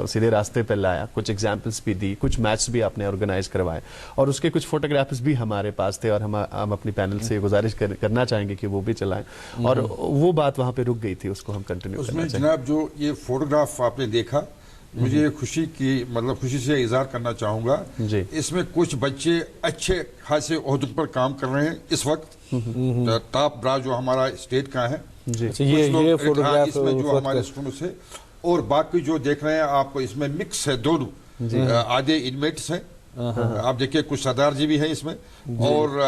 سیدھے راستے پہ لایا, کچھ ایگزامپلس بھی دی, کچھ میچز بھی آپ نے آرگنائز کروائے, اور اس کے کچھ فوٹوگرافس بھی ہمارے پاس تھے, اور ہم اپنی پینل سے گزارش کرنا چاہیں گے کہ وہ بھی چلائیں, اور وہ بات وہاں پہ رک گئی تھی, اس کو ہم کنٹینیو کرنا چاہیں. جناب, جو یہ فوٹوگراف آپ نے دیکھا, مجھے خوشی سے اظہار کرنا چاہوں گا. جی, اس میں کچھ بچے اچھے خاصے عہدوں پر کام کر رہے ہیں اس وقت, ٹاپ برا جو ہمارا اسٹیٹ کا ہے. جی, یہ فوٹوگراف اس میں جو ہمارے اسٹوڈنٹس ہیں, اور باقی جو دیکھ رہے ہیں آپ, اس میں مکس ہے دونوں, آدھے انمیٹس ہیں, آپ دیکھیں کچھ سردار جی بھی ہیں اس میں, اور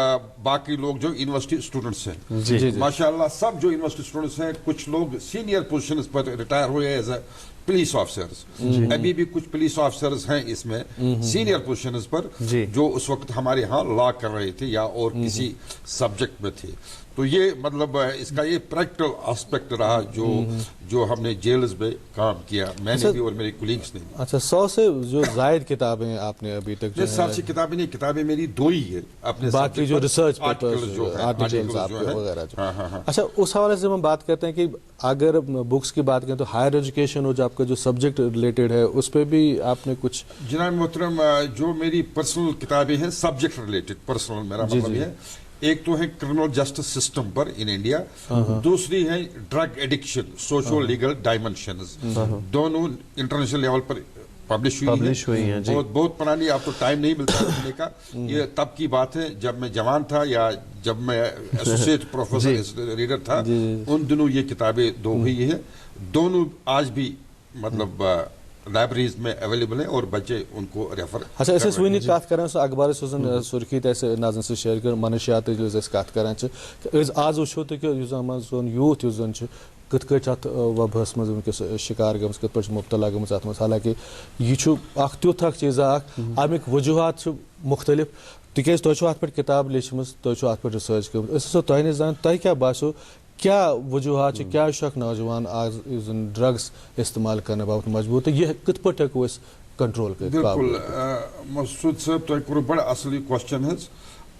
باقی لوگ جو یونیورسٹی اسٹوڈنٹس ہیں. ماشاءاللہ سب جو یونیورسٹی اسٹوڈنٹس ہیں, کچھ لوگ سینئر پوزیشنز پر ریٹائر ہوئے ایز اے پولیس آفیسرز, ابھی بھی کچھ پولیس آفیسرز ہیں اس میں سینئر پوزیشنز پر, جو اس وقت ہمارے ہاں لا کر رہے تھے یا اور کسی سبجیکٹ میں تھے. تو یہ مطلب اس کا یہ پریکٹیکل آسپیکٹ رہا جو ہم نے جیلز میں کام کیا, میں نے بھی اور میری کولیگز نے بھی. اچھا, 100 سے جو زائد کتابیں آپ نے ابھی تک, 100 سے کتابیں نہیں, کتابیں میری 2 ہی ہے, اپنے باقی جو ریسرچ آرٹیکلز وغیرہ. اچھا, اس حوالے سے ہم بات کرتے ہیں کہ اگر بکس کی بات کریں تو ہائر ایجوکیشن ہو, جو آپ کا جو سبجیکٹ ریلیٹڈ ہے, اس پہ بھی آپ نے کچھ. جناب محترم, جو میری پرسنل کتابیں ہیں سبجیکٹ ریلیٹڈ, پرسنل میرا مطلب ہے, ایک تو ہے criminal justice system per in India, دوسری ہے drug addiction socio legal dimensions, دونوں انٹرنیشنل لیول پر پبلش ہوئی ہیں. بہت پرانی, آپ کو ٹائم نہیں ملتا لکھنے کا, یہ تب کی بات ہے جب میں جوان تھا یا جب میں ایسوسیٹ پروفیسر ریڈر تھا, ان دنوں یہ کتابیں 2 ہوئی ہیں. دونوں آج بھی مطلب لائبریریز میں اویلیبل ہیں اور بچے ان کو ریفر. اچھا, ایسے سوینی کات کریں سو اخبار سوزن سرخی ایسے ناظرین سے شیئر کر منشیات کات کریں آج وچھو تو کہ سون یوتھ کت کٹ وبہس مز ونکس شکار گمس کت پہ مبتلا گمز ات مز حالانکہ یہ تیتھ اخ چیز امیک وجوہات مختلف تکیاز تہ ات پہ کتاب لیچم تہ ات پہ ریسرچ کرو تہ نش زان تہ کیا باسو کیا وجوہات کیا اخ نوجوان آز ڈرگس استعمال کرنے باپت مجبور تو یہ کت پہ ہیکو کنٹرول کر. بالکل مسعود صاحب تہ کرو بڑا اصل کوسچن حظ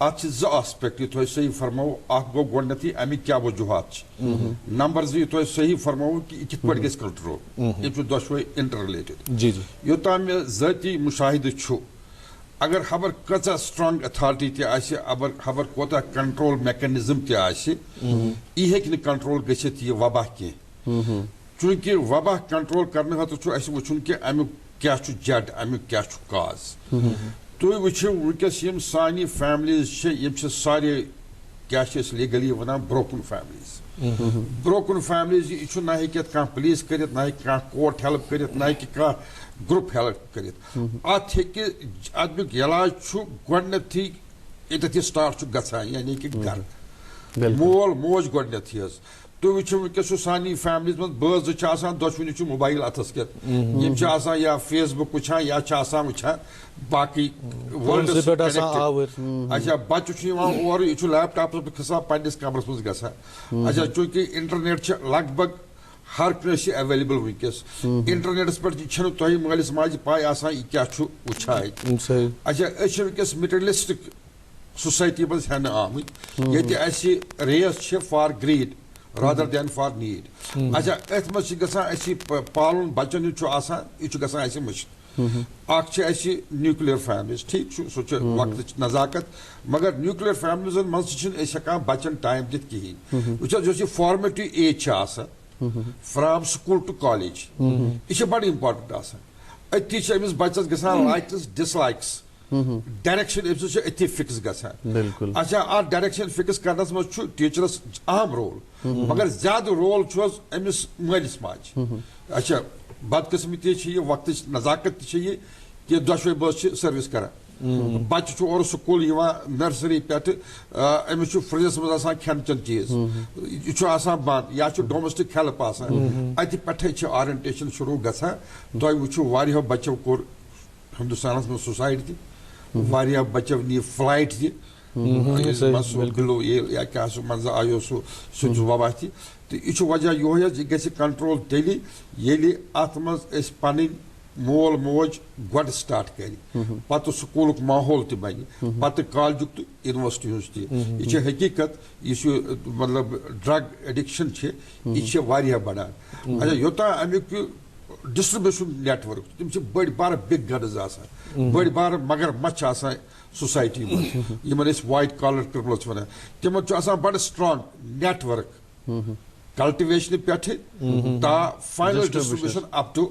ات زٕ آسپیکٹ یہ تہ صحیح فرمو اخ گو گۄڈنیتھٕے امیک کیا وجوہات نمبر زٕ یہ تہ صحیح فرمو کہ یہ کت پہ گژھِ کنٹرول یہ دۄشوے انٹر ریلیٹڈ. جی جی یوتام مےٚ ذٲتی مشاہدٕ چھُ اگر خبر کۭژاہ سٹرانگ اتھارٹی تہِ آسہِ خبر کوتاہ کنٹرول میکنزم تہِ آسہِ یہِ ہیٚکہِ نہٕ کنٹرول گٔژھِتھ یہِ وبا کینٛہہ چوٗنٛکہِ وبا کنٹرول کرنہٕ خٲطرٕ چھُ اَسہِ وٕچھُن کہِ امیُک کیاہ چھُ جڈ امیُک کیاہ چھُ کاز. تُہۍ وٕچھِو وٕنکیٚس یِم سانہِ فیملیز چھِ یِم چھِ سارے کیاہ چھِ أسۍ لیگلی ونان بروکن فیملیز. بروکن فیملیز یہ چھُ نہ ہیٚکہِ یتھ کانٛہہ پُلیٖس کٔرِتھ نہ ہیٚکہِ کانٛہہ کورٹ ہیلپ کٔرِتھ نہ ہیٚکہِ کانٛہہ گروپ ہیلپ کٔرِتھ. ات ہیٚکہِ امیُک علاج چھُ گۄڈنیتھٕے ییٚتٮ۪تھ یہِ سٹارٹ چھُ گژھان یعنی کہِ گرٕ مول موج گۄڈنیتھٕے حظ. تُہۍ وٕچھِو وٕنکیٚس چھُ سانہِ فیملیز منٛز بٲژ زٕ چھِ آسان دۄشوٕنی چھُ موبایل اتھس کٮ۪تھ یِم چھِ آسان یا فیس بُک وٕچھان یا چھِ آسان وٕچھان باقٕے ورلڈس اچھا بچہِ چھُ یِوان اورٕ یہِ چھُ لیپ ٹاپس پٮ۪ٹھ کھسان پننِس کمرس منٛز گژھان. اچھا چوٗنٛکہِ انٹرنیٹ چھِ لگ بگ ہر کٲنٛسہِ ایویلیبل ونکیٚس انٹرنیٹس پٮ۪ٹھ چھنہٕ تۄہہِ مٲلِس ماجہِ پاے آسان یہِ کیاہ چھُ وٕچھان. اچھا أسۍ چھِ ونکیٚس مٹیریلسٹک سوسایٹی منٛز ہٮ۪نہٕ آمٕتۍ ییٚتہِ اَسہِ ریس چھِ for گریٖڈ rather than for need. اچھا اتھ منٛز چھِ گژھان اَسہِ پالُن بچن ہُنٛد چھُ آسان یہِ چھُ گژھان اَسہِ مٔشِد. اکھ چھِ اَسہِ نیوٗکلیر فیملیز ٹھیٖک چھُ سُہ چھُ وقتٕچ نزاکت مگر نیوٗکلیر فیملیزن منٛز تہِ چھِنہٕ أسۍ ہٮ۪کان بچن ٹایم دِتھ کِہینۍ. وٕچھ حظ یۄس یہِ فارمیٹِو ایج چھِ آسان فرام سکوٗل ٹُو کالیج یہِ چھِ بڑٕ امپارٹنٹ آسان. أتی چھِ أمِس بچس گژھان لایکٕس ڈِس لایکٕس ڈایریکشن أمۍ سٕنٛز چھِ أتھی فِکس گژھان. اچھا اتھ ڈایریکشن فِکس کرنس منٛز چھُ ٹیٖچرس اہم رول مگر زیادٕ رول چھُ حظ أمِس مٲلِس ماجہِ. اچھا بدقٕسمتی چھِ یہِ وقتٕچ نزاکت تہِ چھِ یہِ کہِ دۄشوے بٲژ چھِ سٔروِس کران. بچہِ چھُ اورٕ سکوٗل یِوان نرسری پٮ۪ٹھٕ أمِس چھُ فرجس منٛز آسان کھٮ۪ن چٮ۪ن چیٖز یہِ چھُ آسان بنٛد یا چھُ ڈومیسٹِک ہیلپ آسان اتہِ پٮ۪ٹھے چھِ آرینٹیشن شروٗع گژھان. تۄہہِ وٕچھِو واریاہو بچو کوٚر ہندوستانس منٛز سوسایڈ تہِ واریاہ بچو نی فلایٹ تہِ گلو یا کیاہ سُہ منٛزٕ آیو سُہ چھُ وبا تہِ تہٕ یہِ چھُ وجہ یِہوے حظ یہِ گژھِ کنٹرول تیٚلہِ ییٚلہِ اتھ منٛز أسۍ پنٕنۍ مول موج گۄڈٕ سٹارٹ کرِ پتہٕ سکوٗلُک ماحول تہِ بنہِ پتہٕ کالجُک تہٕ یونیورسٹی ہُنٛد تہِ. یہِ چھِ حقیٖقت یُس یہِ مطلب ڈرگ ایڈکشن چھِ یہِ چھِ واریاہ بڑان. اچھا یوٚتام امیُک ڈسٹربیوشن نیٹ ورک تِم چھِ بٔڑۍ بارٕ بِگ گنز آسان بٔڑۍ بارٕ مگر مچھ آسان سوسایٹی منٛز یِمن أسۍ وایٹ کالر کرمنل چھِ ونان تِمن چھُ آسان بڑٕ سٹرانگ نیٹ ورک کلٹِویشنہٕ پٮ۪ٹھٕ تا final distribution up to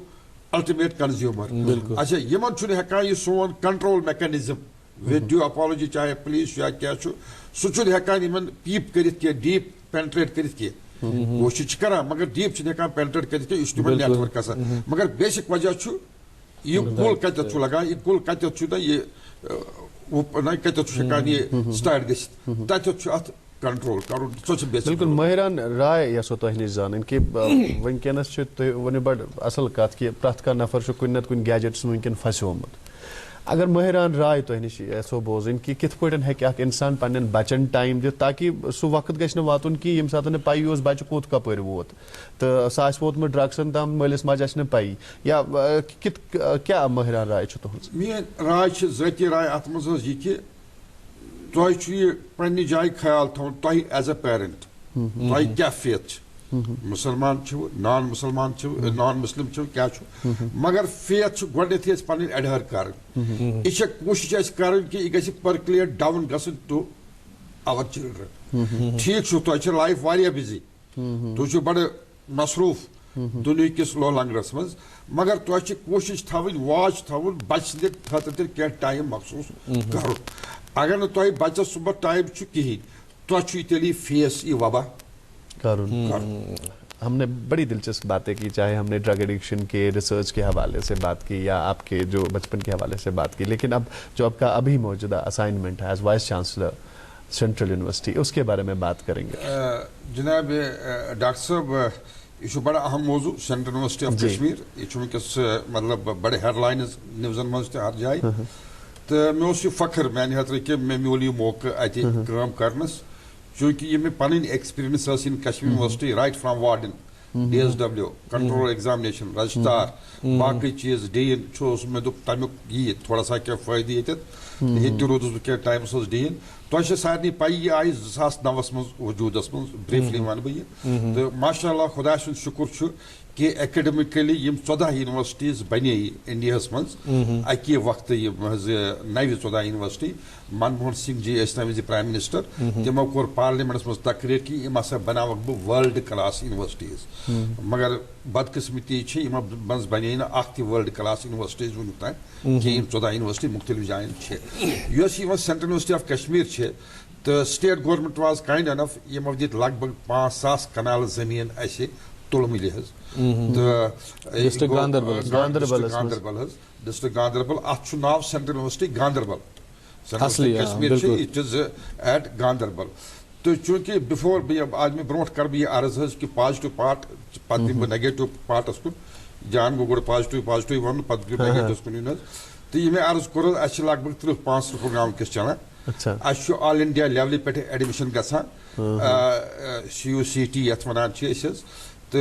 ultimate consumer. اچھا یِمن چھُنہٕ ہٮ۪کان یہِ سون control mechanism with due apology چاہے پُلیٖس چھُ یا کیاہ چھُ سُہ چھُنہٕ ہٮ۪کان یِمن پیٖپ کٔرِتھ کینٛہہ ڈیٖپ پینٹریٹ کٔرِتھ کینٛہہ. کوشش چھِ کران مگر ڈیٖپ چھِنہٕ ہٮ۪کان پینٹریٹ کٔرِتھ کینٛہہ یہِ چھُ تِمن نیٹ ورک آسان مگر بیسِک وجہ چھُ یہِ کُل کتٮ۪تھ چھُ لگان یہِ کُل کتٮ۪تھ چھُ یہِ کتٮ۪تھ چھُ ہٮ۪کان یہِ سٹارٹ گٔژھِتھ تتٮ۪تھ چھُ اتھ کنٹرول کرُن سۄ چھِ بیسک. بالکل مٲہران راے یژھو تۄہہِ نِش زانٕنۍ کہِ وٕنکیٚنس چھِ تُہۍ ؤنِو بڑٕ اصل کتھ کہِ پرٛٮ۪تھ کانٛہہ نفر چھُ کُنہِ نتہٕ کُنہِ گیجٹس منٛز وٕنکیٚن پھسیومُت. اگر مٲہران راے تۄہہِ نِش یژھو بوزٕنۍ کہِ کِتھ پٲٹھۍ ہیٚکہِ اکھ انسان پننٮ۪ن بچن ٹایم دِتھ تاکہِ سُہ وقت گژھِ نہٕ واتُن کہِ ییٚمہِ ساتہٕ نہٕ پیی اوس بچہِ کوٚت کپٲرۍ ووت تہٕ سُہ آسہِ ووتمُت ڈرگسن تام مٲلِس ماجہِ آسہِ نہٕ پیی یا کیاہ مٲہران راے چھِ تُہنٛز. میٲنۍ راے چھِ ذٲتی راے اتھ منٛز حظ یہِ کہِ تۄہہِ چھُ یہِ پننہِ جایہِ خیال تھاوُن تۄہہِ ایز اے پیرنٹ تۄہہِ کیاہ فیتھ چھِ مسلمان چھِو نان مسلمان چھِو نان مسلم چھِو کیاہ چھُ مگر فیتھ چھُ گۄڈنیتھٕے اَسہِ پنٕنۍ ایڈہر کرٕنۍ. یہِ چھےٚ کوٗشِش اَسہِ کرٕنۍ کہِ یہِ گژھِ پٔرکلیٹ ڈاوُن گژھُن ٹُو اوَر چِلڈرن. ٹھیٖک چھُ تۄہہِ چھِ لایف واریاہ بِزی تُہۍ چھِو بڑٕ مصروٗف دُنہِکِس لو لنگرس منٛز مگر تۄہہِ چھِ کوٗشِش تھاوٕنۍ واچ تھاوُن بچہِ سٕنٛدِ خٲطرٕ تہِ کینٛہہ ٹایم مخصوٗص کرُن. اگر نہٕ تۄہہِ بچس صبح ٹایم چھُ کِہینۍ تۄہہِ چھُ تیٚلہِ فیس یہِ وبا کرُن. ہم نے بڑی دلچسپ باتیں کی چاہے ہم نے ڈرگ ایڈکشن کے ریسرچ کے حوالے سے بات کی یا آپ کے جو بچپن کے حوالے سے بات کی لیکن اب جو آپ کا ابھی موجودہ اسائنمنٹ ہے as vice chancellor central university اس کے بارے میں بات کریں گے. جناب ڈاکٹر صاحب یہ بڑا اہم موضوع سینٹرل یونیورسٹی آف کشمیر یہ ونکس مطلب بڑے ہیڈ لائنز نوزن مز تہ ہر جائے تو مے یہ فخر میانہ خاطر کہ مے میول یہ موقع اتہ کام کرنس چونکہ یہ مے پن experience in Kashmir university right from warden D S W control examination registrar باقی چیز ڈین مے دپ تمیک یہ تھوڑا سا کیا فائدہ یہ روزس بہ ٹائمس ڈین تہ سارے پی یہ آئی 2009 مز وجودس مز بریفلی ون بہ یہ تو ماشاء اللہ خدا سند شکر کہ ایکڈمکلی یم 14 یونیورسٹیز بنے انڈیاہس مز اکی وقت یہ نو 14 یونیورسٹی منموہن سنگھ جی ٲسۍ تمہِ وِزِ پرائم منسٹر تمو کوٚر پارلیمنٹس مز تقریر کہ یم ہسا بناوک بہ ورلڈ کلاس یونیورسٹیز مگر بدقسمتی چھ یمو مز بنے نہ اکھ تہ ورلڈ کلاس یونیورسٹیز ونیُک تام کہین 14 یونیورسٹی مختلف جائن چھ یۄس یِوان سینٹرل یونیورسٹی آف کشمیر چھ تو سٹیٹ گورنمنٹ واز کائنڈ انف یمو دِتۍ لگ بگ 5,000 کنال زمین اسہ تُل ملہِ حظ ڈسٹرک گاندربل ڈسٹرک گاندربل اتھ چھُ ناو سینٹرل یونیورسٹی گاندربل کشمیر چھُ اٹ از ایٹ گاندربل تو چونکہ بفور آج میں برونٹ کر بہ یہ عرض حظ کہ پازٹو پارٹ پتہ دم بہ نیگیٹو پارٹس کن جان گو گۄڈٕ پازٹو ون پتہٕ پیٚو نیگیٹوس کُن یُن حظ تو یہ میں عرض کوٚر حظ اسہِ چھِ لگ بگ 30-35 پروگرام ونکیٚس چلان اسہِ چھُ آل انڈیا لیولہِ پٮ۪ٹھ ایڈمشن گژھان CUCT یتھ ونان چھِ أسۍ حظ تو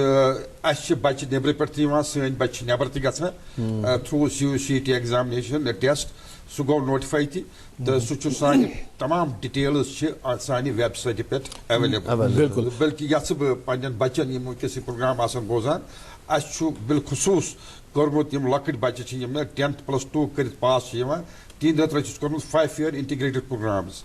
اسہ بچہ نبر پہ سن بچہ نبر تہ گھان تھرو CUCT ایگزامنیشن ٹیسٹ سہ گو نوٹیفائی تہ تو سہ سانہ تمام ڈیٹیلز سانہ ویب سائٹہ پہ اویلیبل بلکہ یھ بہ پنن بچن یم ونکس یہ پروگرام آسان بوزان اسہ بالخصوص کورمت یم لکٹ بچہ یم 10+2 کرت پاس تین چھُس کوٚرمُت 5 year integrated programs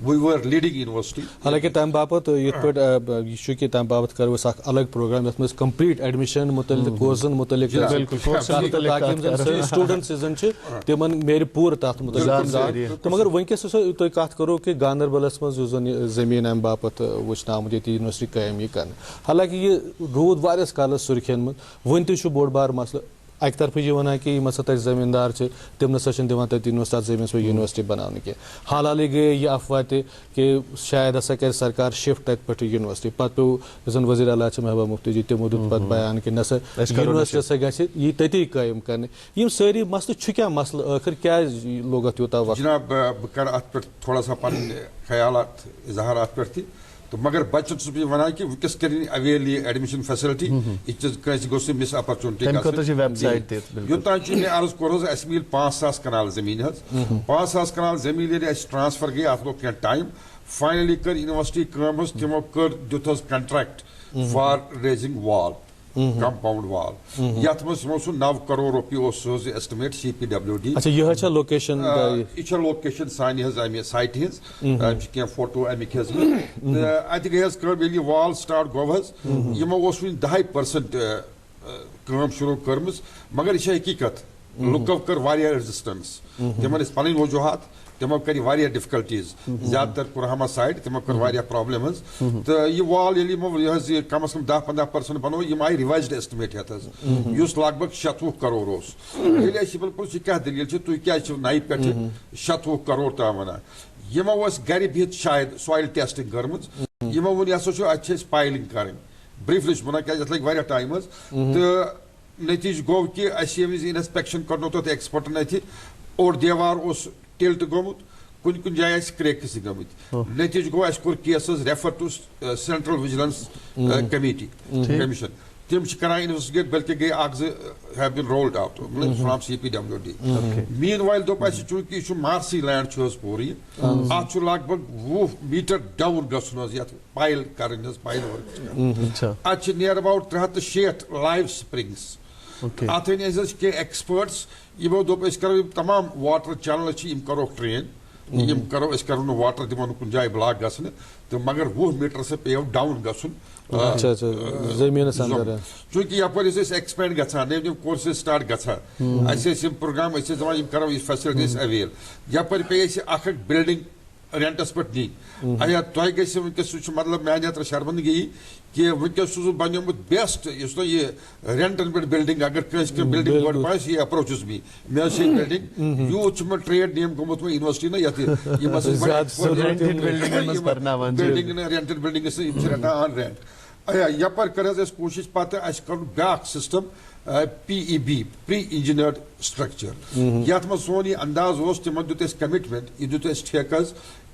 we were leading university حالانکہ تمہ باپت یتھ پٲٹھۍ یہ چھُ کہ تمہ باپت کرو أسۍ اکھ الگ پروگرام یتھ منٛز کمپلیٹ ایڈمشن متعلق کورسن متعلق تاکہ یم زن سٹوڈنٹس زن چھِ تمن میلہِ پوٗرٕ تتھ متعلق تو مگر ونکس تُہۍ کتھ کرو کہ گاندربلس منٛز یُس زن زمین امہ باپت وٕچھنہٕ آمُت ییٚتہِ یونیورسٹی قٲیِم یہِ کرنہٕ حالانکہ یہ روٗد واریاہس کالس سُرخین منٛز وۄنۍ تہِ چھُ بوٚڑ بار مسلہٕ اکہ طرف یہ ونان کہ یم ہسا تتہِ زمیندار تم نسا دِوان تتہِ تتھ زمینس پہ یونیورسٹی بناونہٕ کینٛہہ حال حالٕے گٔیے یہ افواہ تہِ کہ شاید ہسا کرِ سرکار شفٹ تتہِ پٮ۪ٹھ یونیورسٹی پتہٕ پیوٚو یُس زن وزیر اعلیٰ چھِ محبوبہ مفتی جی تمو دیُت پتہٕ بیان کہ نسا یونیورسٹی ہسا گژھِ یہِ تٔتی قٲیِم کرنہٕ یم سٲری مسلہٕ چھُ کیٛاہ مسلہٕ ٲخر کیٛازِ لوٚگ اتھ یوٗتاہ وقت جناب بہٕ کرٕ اتھ پٮ۪ٹھ تھوڑا سا پنٕنۍ خیالات اظہار اتھ پٮ۪ٹھ تہِ تو مگر بچن چھُس بہٕ ونان کہ ونکس کرن اویل یہ ایڈمشن فیسلٹی یہ کٲنٛسہِ گوٚژھ مس اپرچونٹی یوٚتام چھُ مےٚ عرض کوٚر حظ اسہِ میلہِ 5,000 کنال زمین حظ 5,000 کنال زمین ییٚلہِ اسہِ ٹرانسفر گٔے اتھ لوٚگ کینٛہہ ٹایم فاینلی کٔر یونیورسٹی کٲم حظ تمو دیُت حظ کنٹریکٹ فار ریزنگ وال کمپاؤنڈ وال یتھ منٛز یِمو سُہ 9 crore رۄپیہِ اوس سُہ حظ ایسٹِمیٹ CPWD یہ چھا لوکیشن یہ چھِ لوکیشن سانہِ حظ امہِ سایٹہِ ہِنٛز امہِ چھِ کینٛہہ فوٹو امیِکۍ حظ تہٕ اتہِ گٔے حظ کٲم ییٚلہِ یہِ وال سٹارٹ گوٚو حظ یِمو اوس وُنہِ 10% کٲم شروٗع کٔرمٕژ مگر یہِ چھِ حقیٖقت لُکو کٔر واریاہ ریزسٹنس تِمن ٲسۍ پنٕنۍ وجوہات تمو کر واریاہ ڈفکلٹیز زیادٕ تر کُرہامہ سایڈ تمو کر واریاہ پرابلم حظ تو یہ وال ییٚلہِ یِمو یہِ حظ یہِ کم از کم 10-15% بنو یِم آیہِ رِوایزڈ ایسٹِمیٹ ہٮ۪تھ حظ یُس لگ بگ 86 crore اوس ییٚلہِ اَسہِ یہِ پرٛوژھ یہِ کیٛاہ دٔلیٖل چھِ تُہۍ کیٛازِ چھِو نَیہِ پٮ۪ٹھٕ 86 crore تام ونان یِمو ٲس گرِ بِہِتھ شاید سویل ٹیسٹنگ کٔرمٕژ یِمو ووٚن یہِ ہسا چھُ اَتہِ چھِ اَسہِ پایلِنگ کرٕنۍ بریفلی چھُس ونان کیٛازِ اَتھ لگہِ واریاہ ٹایم حظ تہٕ نتیٖجہٕ گوٚو کہِ اَسہِ ییٚمہِ وِزِ انسپیکشن کرنو تتھ ایکسپٲرٹن اَتھِ اوٚڑ دیوار اوس ٹِلٹ گوٚمُت کُنہِ جایہِ آسہِ کرٛیکہٕ تہِ گٔمٕتۍ نتیٖجہٕ گوٚو اَسہِ کوٚر کیس حظ refer to central vigilance committee commission تم چھِ کران انویسٹِگیٹ بلکہ گٔے 1-2 have been rolled out from CPWD meanwhile دوٚپ اَسہِ چوٗنٛکہِ یہِ چھُ مارسی لینڈ چھُ حظ پوٗرٕ یہِ اتھ چھُ لگ بگ 20 میٖٹر ڈاوُن گژھُن حظ یتھ پایل کرٕنۍ حظ پایل ورک اتھ چھِ نیر اباؤٹ 360 لایو سپرنگس اتھ أنۍ اَسہِ حظ کینٛہہ ایکسپٲرٹس یِمو دوٚپ أسۍ کرو یِم تمام واٹر چینلہٕ چھِ یِم کرہوکھ ٹرین یم کرو أسۍ کرو نہٕ واٹر دِمو نہٕ کُنہِ جایہِ بلاک گژھنہٕ تہٕ مگر 20 میٖٹر سا پیٚیو ڈاوُن گژھُن چوٗنٛکہِ یپٲرۍ ٲسۍ أسۍ ایکسپینڈ گژھان نٔوۍ نٔوۍ کورسز سٹارٹ گژھان اَسہِ ٲسۍ یِم پروگرام أسۍ ٲسۍ دپان یِم کرو یہِ فیسلٹیٖز اویل یپٲرۍ پیٚیہِ اَسہِ اکھ بِلڈنگ رینٹس پٮ۪ٹھ نِنۍ اَیا تۄہہِ گژھِ ونکیٚس سُہ چھُ مطلب میانہِ خٲطرٕ شرمندگی کہ ونکیٚس چھُ سُہ بنیومُت بیسٹ یُس تۄہہِ یہِ رینٹن پٮ۪ٹھ بِلڈنگ اگر کٲنٛسہِ کینٛہہ بِلڈنگ گۄڈٕ باسہِ یہِ اپروچز می مےٚ حظ چھِ یہِ بِلڈنگ یوٗت چھُ مےٚ ٹریڈ نیم گوٚمُت وۄنۍ یونیورسٹی نہ یتھ یِم ہسا بِلڈنگ رینٹڈ بِلڈنگ یِم چھِ رٹان آن رینٹ یپر کر کوشش پتہ اس کر بیاکھ سسٹم PEB پری انجینئرڈ سٹرکچر یتھ من سون یہ انداز اس تمن دیت اس کمٹمنٹ یہ دیت اس ٹھیکس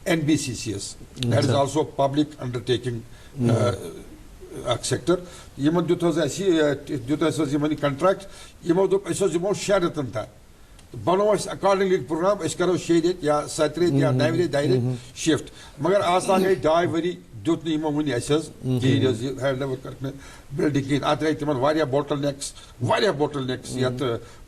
NBCCS that is also public undertaking اکھ سیکٹر یمن دیت یمن کنٹریکٹ یمو دوپ اس یمو 6 رتن تک بنو اس اکارڈنگلی پروگرام اس کرو 6 ریت یا 7 ریت یا 9 ریت 2 ریت شفٹ مگر آج تک گئی 2 ؤری دیت نہ یمو ون اس کہین ہینڈ اوور کرنے بلڈنگ کہین ات رہی تمن واریاہ بوٹل نیکس یت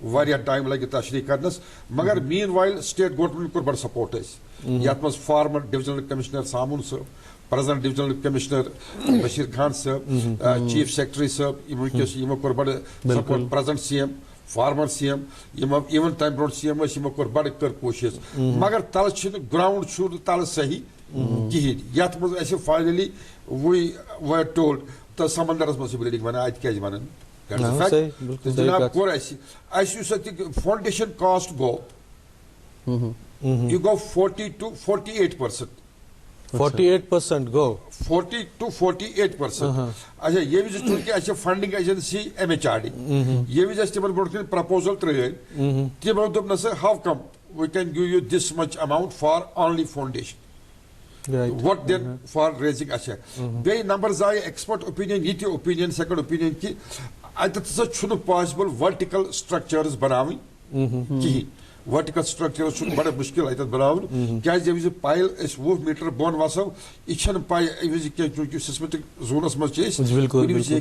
واریاہ ٹائم لگہ تشریح کرنس مگر مین وائل سٹیٹ گورنمنٹ کور بڑ سپورٹ اس یت مز فارمر ڈویژنل کمشنر سامون صاحب present divisional commissioner Bashir Khan صاحب چیف سیکرٹری صاحب یمو کور بڑ support present CM former CM ایون تمہ برو CM یمو کور بڑ کر کوشش مگر تل گراؤنڈ چھ تل صحیح کہین یت مز اس فائنلی وی ٹولڈ تو سمندرس مز بلڈنگ بنا ات کیا بنان جناب کور اس foundation cost go you go 40 to 48%. 48% go. 40 to 48%. اچھا یہ بھی چونکہ اچھا فنڈنگ ایجنسی MHRD یہ بھی جس تمن برو پرپوزل ترے تمو دوپ نسا how come we can give you this much amount for only foundation. What then for raising اچھا بیٚیہِ نمبر زائے ایکسپرٹ اوپینین یہ تہِ اوپینین سیکنڈ اوپینین کہ اتھ ہسا چھُنہٕ پاسبل ورٹیکل سٹرکچرز بناوٕنۍ کہین ورٹیکل سٹرکچر چھ بڑا مشکل اتھ بناون کیاز یہ پائل اس 20 میٹر بون وسو یہ چھن پائی یہ چونکہ سسمٹک زونس مز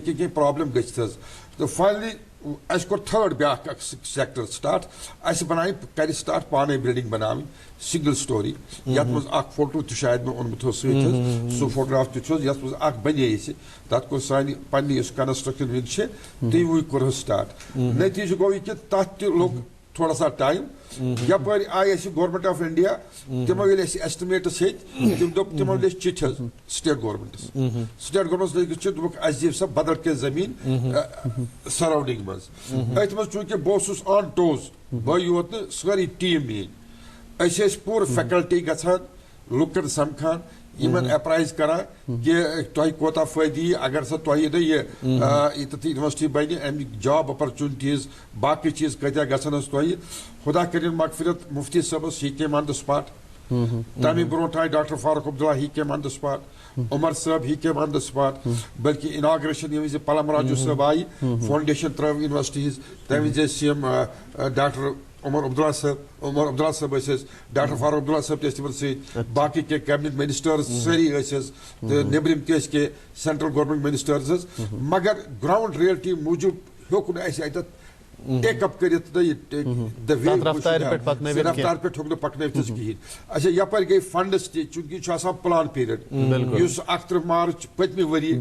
کی پرابلم گھت تو فائنلی اس کو تھرڈ بیاکھ سیکٹر سٹارٹ اس بنائے کر سٹارٹ پانے بلڈنگ بناوی سنگل سٹوری یت مز اخ فوٹو تہ شاید میں اونمت ست سو فوٹوگراف تہ یت مز اخ بنے تت کو سانہ پنہ اس کنسٹرکشن ونگ تھی وی کور سٹارٹ نتیجہ گو یہ کہ تت تہ لوگ تھوڑا سا ٹائم یپر آئی اس گورنمنٹ آف انڈیا تمو یل اس ایسٹمیٹس ہیت تم دوپ تمو لے چٹھ سٹیٹ گورنمنٹس لے چھ دوپ اس دیو سا بدل کے زمین سراؤنڈنگ مز ات مز چونکہ بوسس آن ٹوز بہ یوت ساری ٹیم مین اس پور فیکلٹی گژھان لوکن سمکھان یمن اپرائز کران کہ تہ کوتا فائدی اگر سا تہ یہ یونیورسٹی بنہ ام جاب اپرچونٹیز باقی چیز کتیا گھن تہ خدا کرن مغفرت مفتی صاحبس ہی کیم آن دا سپاٹ تمہ برونٹھ آئی doctor Farooq Abdullah he came on the spot Omar sahab he came on the spot بلکہ اناگریشن یہ وز پلم راجو صاحب آئی فاؤنڈیشن ترو یونیورسٹیز تمہ وز CM ڈاکٹر عمر عبداللہ صاحب ڈاکٹر فاروق عبداللہ صاحب تمن ست باقی کی کیبنٹ منسٹرز ساری نیبرم تہ سینٹرل گورنمنٹ منسٹرز مگر گراؤنڈ ریئلٹی موجود ہیوک نہ اتھ ٹیک اپ کرت رفتار پہ ہوں پکنت کہین اچھا یپر گئی فنڈس تہ چونکہ یہ پلان پیریڈ اس 31 مارچ پتمہ وری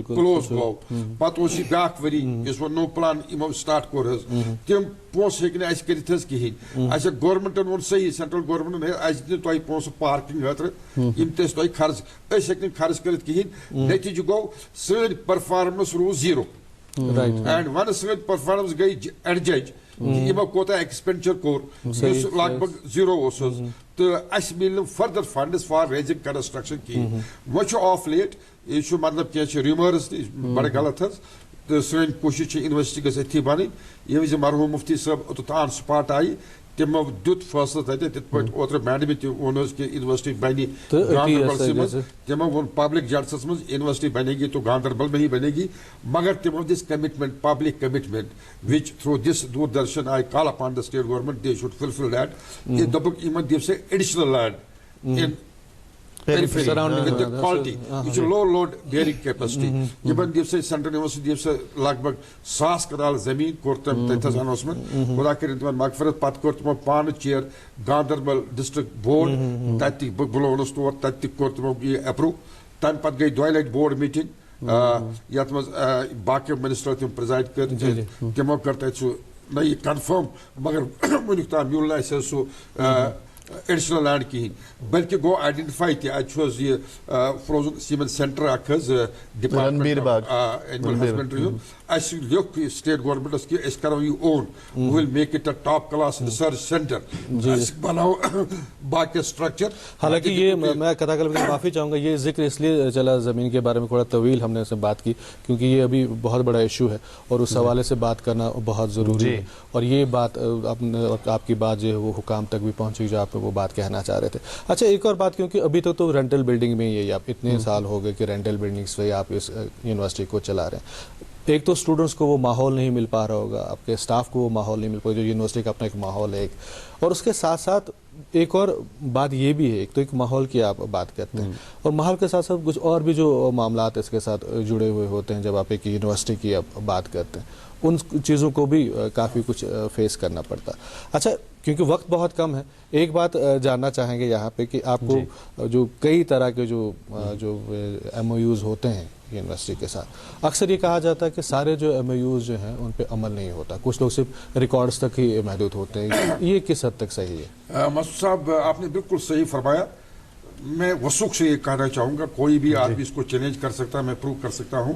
کلوز گو پتہ اس بیاکھ وری اس وہ نو پلان یمو سٹارٹ کور تم پونس ہیکہ نہ کرت کہین اچھا گورنمنٹن وون صحیح سینٹرل گورنمنٹن اس دن تہ پونس پارکنگ خاطر یم تہ تہ خرچ اس ہیکہ خرچ کرت کہین نتیجہ گو سن پرفارمنس روز زیرو اینڈ ون سن پرفارمنس گئی ایڈجج یمو کوتا ایکسپینڈچر کور اس لگ بھگ زیرو تو اس مل further funds for raising construction کہین وہ آف لیٹ یہ مطلب کی ریومرز بڑے غلط تو سن کوشش یونیورسٹی گھس اتھی بنیں یہ مرحوم مفتی صاحب اوت آن سپاٹ آئی تمو دیت فیصلہ تت پہ اوتر میڈم تہ ون کہ یونیورسٹی بنی گاندربل مز تمو وون پبلک ججسس مز یونیورسٹی بنے گی تو گاندربل میں ہی بنے گی مگر تمو this commitment public commitment which through this Doordarshan I call upon the state government they should fulfil that یہ دپک یمن دیو سے additional land in with the quality which low load bearing capacity یمن دیو سے سینٹرل یونیورسٹی دیو سے لگ بھگ 1000 کنال زمین کور تم تتھ اناؤنسمنٹ خدا کرن تمن مغفرت پتہ کور تمو پان چیئر گاندربل ڈسٹرکٹ بورڈ تت بلونس تور تت کور تمو یہ اپروو تم پتہ گئی دۄیہِ لٹہِ بورڈ میٹنگ یتھ مز باقی منسٹر تم پرزائڈ کر تمو کر تتہ سہ نہ یہ کنفرم مگر ونیک تام میول نہ سہ ایڈیشنل لینڈ کہین بلکہ گو آئیڈینٹیفائی تہ اتھ یہ فروزن سیمنٹ سینٹر اخ ڈپارٹمنٹ اینیمل ہسبنڈری اس لیوک سٹیٹ گورنمنٹس کہ اس کرو یہ اون will make it a top class research centre اس بناؤ باقی اسٹرکچر. حالانکہ یہ میں قطع کر معافی چاہوں گا, یہ ذکر اس لیے چلا زمین کے بارے میں تھوڑا طویل ہم نے اس میں بات کی کیونکہ یہ ابھی بہت بڑا ایشو ہے اور اس حوالے سے بات کرنا بہت ضروری ہے, اور یہ بات آپ کی بات جو ہے وہ حکام تک بھی پہنچی جو آپ وہ بات کہنا چاہ رہے تھے. اچھا ایک اور بات, کیونکہ ابھی تو رینٹل بلڈنگ میں ہی آپ اتنے سال ہو گئے کہ رینٹل بلڈنگس پہ آپ اس یونیورسٹی کو چلا رہے ہیں. ایک تو اسٹوڈنٹس کو وہ ماحول نہیں مل پا رہا ہوگا, آپ کے اسٹاف کو وہ ماحول نہیں مل پا, جو یونیورسٹی کا اپنا ایک ماحول ہے اور اس کے ساتھ ساتھ ایک اور بات یہ بھی ہے, ایک تو ایک ماحول کی آپ بات کرتے ہیں اور ماحول کے ساتھ ساتھ کچھ اور بھی جو معاملات اس کے ساتھ جڑے ہوئے ہوتے ہیں. جب آپ ایک یونیورسٹی کی آپ بات کرتے ہیں ان چیزوں کو بھی کافی کچھ فیس کرنا پڑتا. اچھا کیونکہ وقت بہت کم ہے, ایک بات جاننا چاہیں گے یہاں پہ کہ آپ کو جو کئی طرح کے جو ایم او یوز ہوتے ہیں یونیورسٹی کے ساتھ, اکثر یہ کہا جاتا ہے کہ سارے جو ایم او یوز جو ہیں ان پہ عمل نہیں ہوتا, کچھ لوگ صرف ریکارڈز تک ہی محدود ہوتے ہیں. یہ کس حد تک صحیح ہے؟ مسعود صاحب آپ نے بالکل صحیح فرمایا. میں وثوق سے یہ کہنا چاہوں گا, کوئی بھی آدمی اس کو چیلنج کر سکتا ہے, میں پروو کر سکتا ہوں.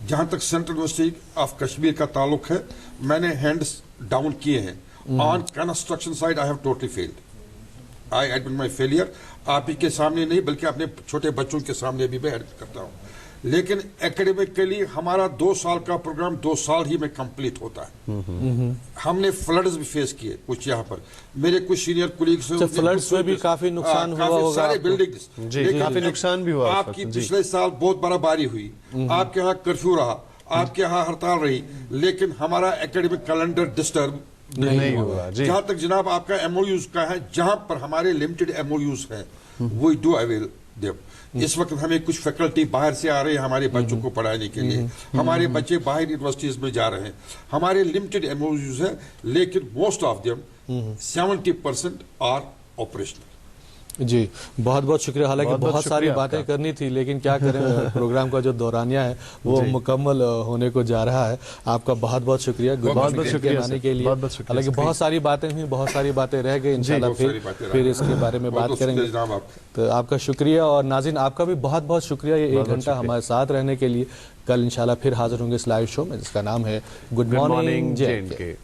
جہاں تک سینٹرل یونیورسٹی آف کشمیر کا تعلق ہے, میں نے ہینڈز ڈاؤن کیے ہیں. On construction side I have totally failed. I admit my failure. آپ ہی کے سامنے نہیں بلکہ اپنے چھوٹے بچوں کے سامنے بھی میں ایڈمٹ کرتا ہوں. لیکن ایکیڈیمکلی ہمارا 2 سال کا پروگرام 2 سال ہی میں کمپلیٹ ہوتا ہے. ہم نے فلڈز بھی فیس کیے کچھ یہاں پر, میرے کچھ سینئر کولیگز فلڈز میں بھی کافی نقصان ہوا ہوگا, سارے بلڈنگز کافی نقصان بھی ہوا. آپ کی پچھلے سال بہت بڑا باری ہوئی, آپ کے ہاں کرفیو رہا, آپ کے ہاں ہڑتال رہی, لیکن ہمارا ایکیڈیمک کیلنڈر ڈسٹرب نہیں ہوا. جہاں تک جناب آپ کا ایم او یوز کا ہے, جہاں پر ہمارے لمیٹڈ ایم او یوز ہیں وی ڈو اویل دیم. اس وقت ہمیں کچھ فیکلٹی باہر سے آ رہے ہیں ہمارے بچوں کو پڑھانے کے لیے, ہمارے بچے باہر یونیورسٹیز میں جا رہے ہیں, ہمارے لمیٹڈ ایم او یوز ہیں, لیکن most of them 70% are operational. جی بہت بہت شکریہ. حالانکہ بہت ساری باتیں کرنی تھی لیکن کیا کریں, پروگرام کا جو دورانیہ ہے وہ مکمل ہونے کو جا رہا ہے. آپ کا بہت بہت شکریہ آنے کے لیے. حالانکہ بہت ساری باتیں ہوئی, بہت ساری باتیں رہ گئی, انشاءاللہ پھر اس کے بارے میں بات کریں گے. تو آپ کا شکریہ, اور ناظرین آپ کا بھی بہت بہت شکریہ یہ 1 گھنٹہ ہمارے ساتھ رہنے کے لیے. کل انشاءاللہ پھر حاضر ہوں گے اس لائیو شو میں جس کا نام ہے گڈ مارننگ جے اینڈ کے.